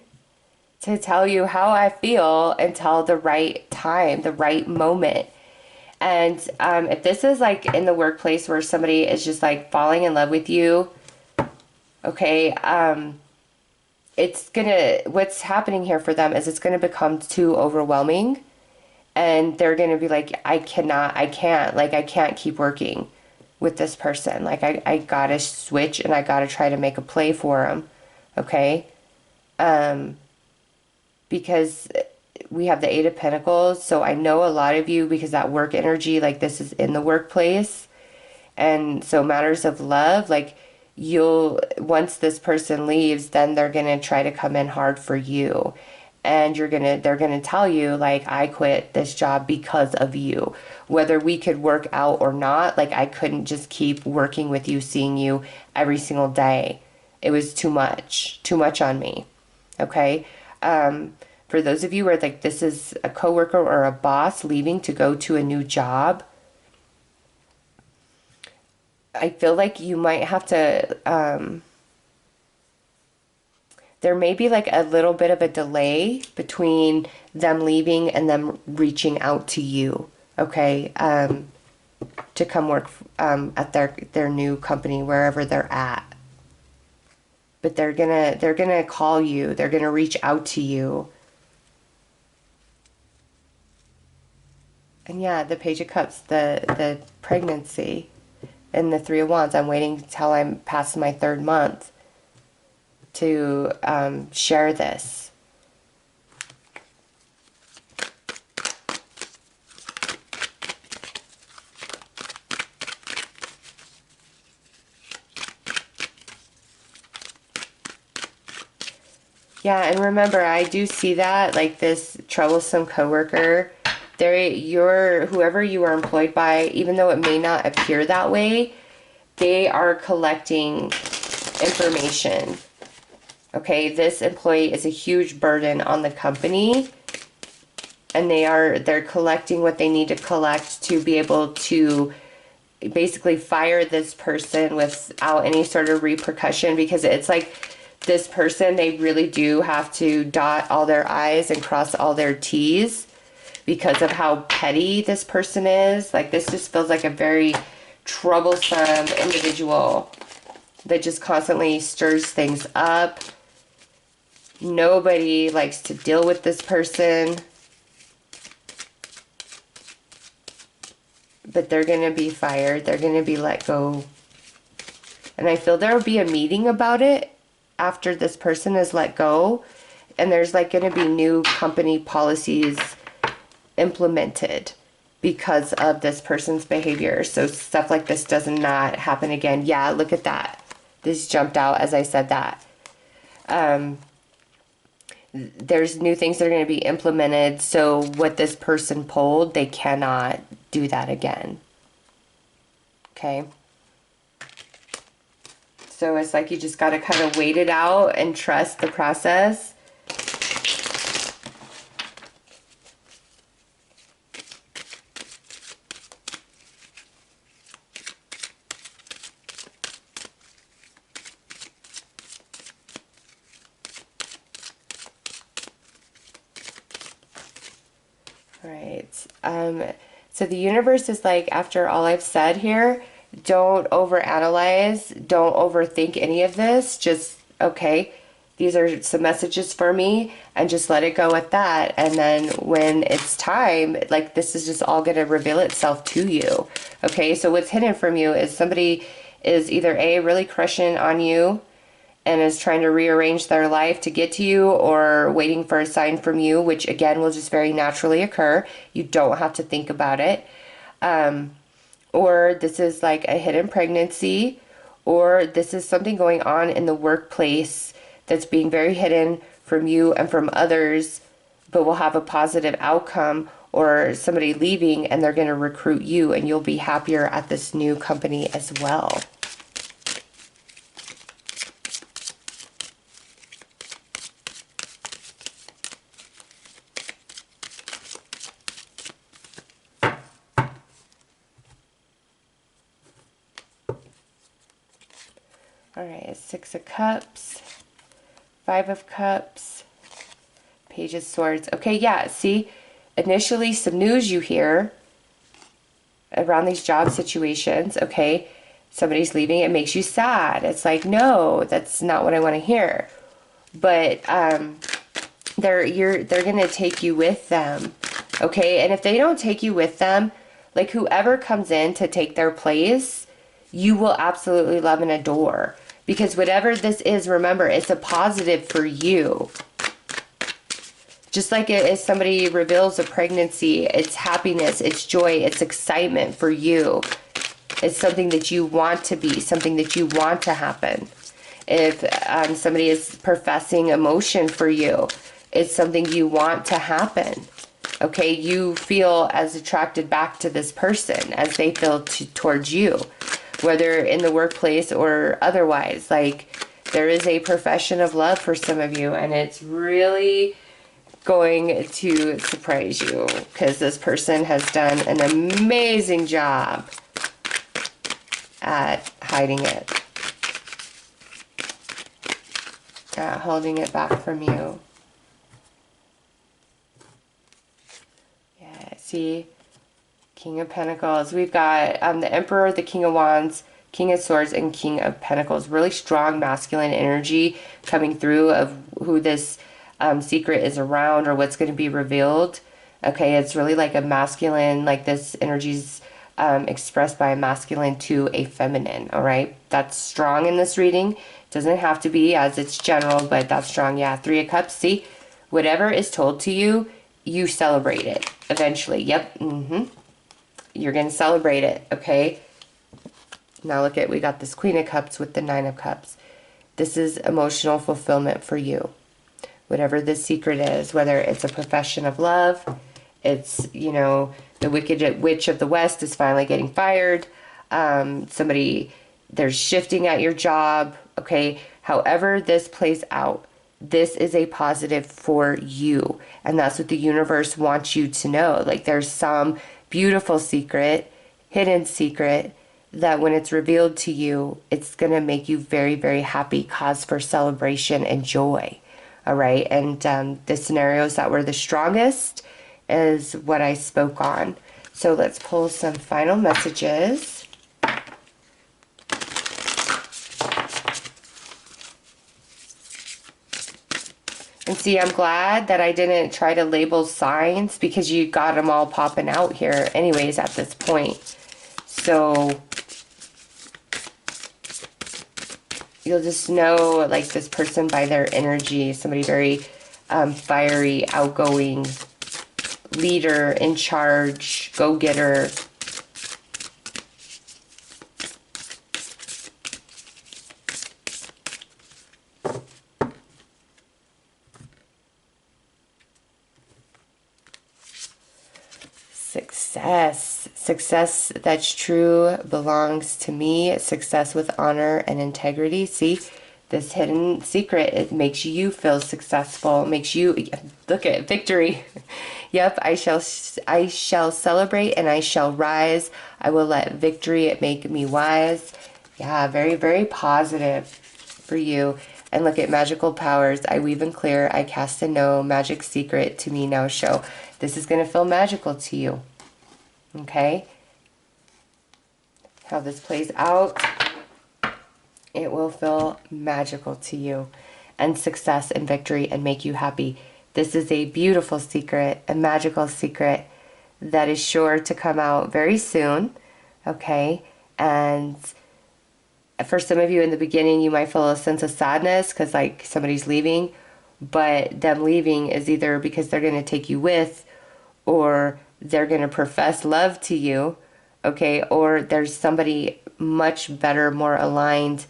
to tell you how I feel until the right time, the right moment. And if this is like in the workplace where somebody is just like falling in love with you, okay, what's happening here for them is it's gonna become too overwhelming, and they're gonna be like, I can't keep working with this person. Like I gotta switch and I gotta try to make a play for them, okay? Because we have the Eight of Pentacles, so I know a lot of you, because that work energy, like this is in the workplace, and so matters of love, like once this person leaves, then they're gonna try to come in hard for you, and they're gonna tell you like, I quit this job because of you, whether we could work out or not. Like I couldn't just keep working with you, seeing you every single day. It was too much on me. Okay. For those of you where like this is a coworker or a boss leaving to go to a new job, I feel like you might have to, there may be like a little bit of a delay between them leaving and them reaching out to you, okay, to come work at their new company, wherever they're at. But they're gonna call you. They're gonna reach out to you. And yeah, the Page of Cups, the pregnancy, and the Three of Wands. I'm waiting till I'm past my 3rd month to share this. Yeah, and remember, I do see that, like this troublesome coworker. Whoever you are employed by, even though it may not appear that way, they are collecting information. Okay, this employee is a huge burden on the company, and they're collecting what they need to collect to be able to basically fire this person without any sort of repercussion, because it's like this person, they really do have to dot all their I's and cross all their T's because of how petty this person is. Like, this just feels like a very troublesome individual that just constantly stirs things up. Nobody likes to deal with this person. But they're going to be fired. They're going to be let go. And I feel there will be a meeting about it after this person is let go. And there's like going to be new company policies implemented because of this person's behavior. So stuff like this does not happen again. Yeah, look at that. This jumped out as I said that. There's new things that are going to be implemented. So what this person pulled, they cannot do that again. Okay. So it's like you just got to kind of wait it out and trust the process. All right. So the universe is like, after all I've said here, don't overanalyze, don't overthink any of this. Just, okay, these are some messages for me, and just let it go at that. And then when it's time, like, this is just all going to reveal itself to you. Okay, so what's hidden from you is somebody is either A, really crushing on you and is trying to rearrange their life to get to you, or waiting for a sign from you, which again will just very naturally occur. You don't have to think about it. Or this is like a hidden pregnancy, or this is something going on in the workplace that's being very hidden from you and from others, but will have a positive outcome, or somebody leaving and they're going to recruit you and you'll be happier at this new company as well. All right, 6 of Cups, 5 of Cups, Page of Swords. Okay, yeah, see, initially some news you hear around these job situations, okay? Somebody's leaving, it makes you sad. It's like, no, that's not what I want to hear. But they're going to take you with them, okay? And if they don't take you with them, like, whoever comes in to take their place, you will absolutely love and adore. Because whatever this is, remember, it's a positive for you. Just like if somebody reveals a pregnancy, it's happiness, it's joy, it's excitement for you. It's something that you want to be, something that you want to happen. If somebody is professing emotion for you, it's something you want to happen. Okay, you feel as attracted back to this person as they feel towards you, whether in the workplace or otherwise. Like, there is a profession of love for some of you, and it's really going to surprise you because this person has done an amazing job. at hiding it, at holding it back from you. Yeah, see? King of Pentacles. We've got the Emperor, the King of Wands, King of Swords, and King of Pentacles. Really strong masculine energy coming through of who this secret is around or what's going to be revealed. Okay, it's really like a masculine, like this energy's expressed by a masculine to a feminine, all right? That's strong in this reading. Doesn't have to be, as it's general, but that's strong. Yeah, Three of Cups. See, whatever is told to you, you celebrate it eventually. Yep. You're going to celebrate it, okay? Now look at, we got this Queen of Cups with the Nine of Cups. This is emotional fulfillment for you. Whatever this secret is, whether it's a profession of love, it's, you know, the Wicked Witch of the West is finally getting fired. Somebody, there's shifting at your job, okay? However this plays out, this is a positive for you. And that's what the universe wants you to know. Like there's some beautiful secret, hidden secret, that when it's revealed to you, it's going to make you very, very happy, cause for celebration and joy. All right. And the scenarios that were the strongest is what I spoke on. So let's pull some final messages. And see, I'm glad that I didn't try to label signs because you got them all popping out here anyways at this point. So you'll just know, like, this person by their energy, somebody very fiery, outgoing, leader, in charge, go-getter. Success that's true belongs to me. Success with honor and integrity. See, this hidden secret, it makes you feel successful, makes you look at victory. Yep, I shall celebrate and I shall rise. I will let victory make me wise. Yeah, very, very positive for you. And look at magical powers. I weave and clear. I cast and know. Magic secret to me now show. This is going to feel magical to you. Okay? How this plays out, it will feel magical to you. And success and victory and make you happy. This is a beautiful secret, a magical secret that is sure to come out very soon. Okay? And for some of you in the beginning, you might feel a sense of sadness because like somebody's leaving, but them leaving is either because they're going to take you with, or they're going to profess love to you, okay, or there's somebody much better, more aligned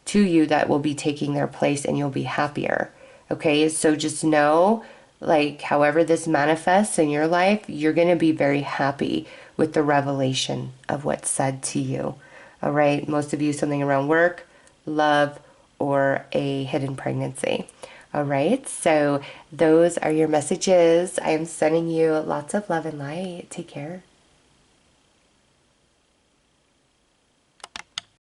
to you that will be taking their place and you'll be happier, okay? So just know, like, however this manifests in your life, you're going to be very happy with the revelation of what's said to you. All right, most of you, something around work, love, or a hidden pregnancy. All right, so those are your messages. I am sending you lots of love and light. Take care.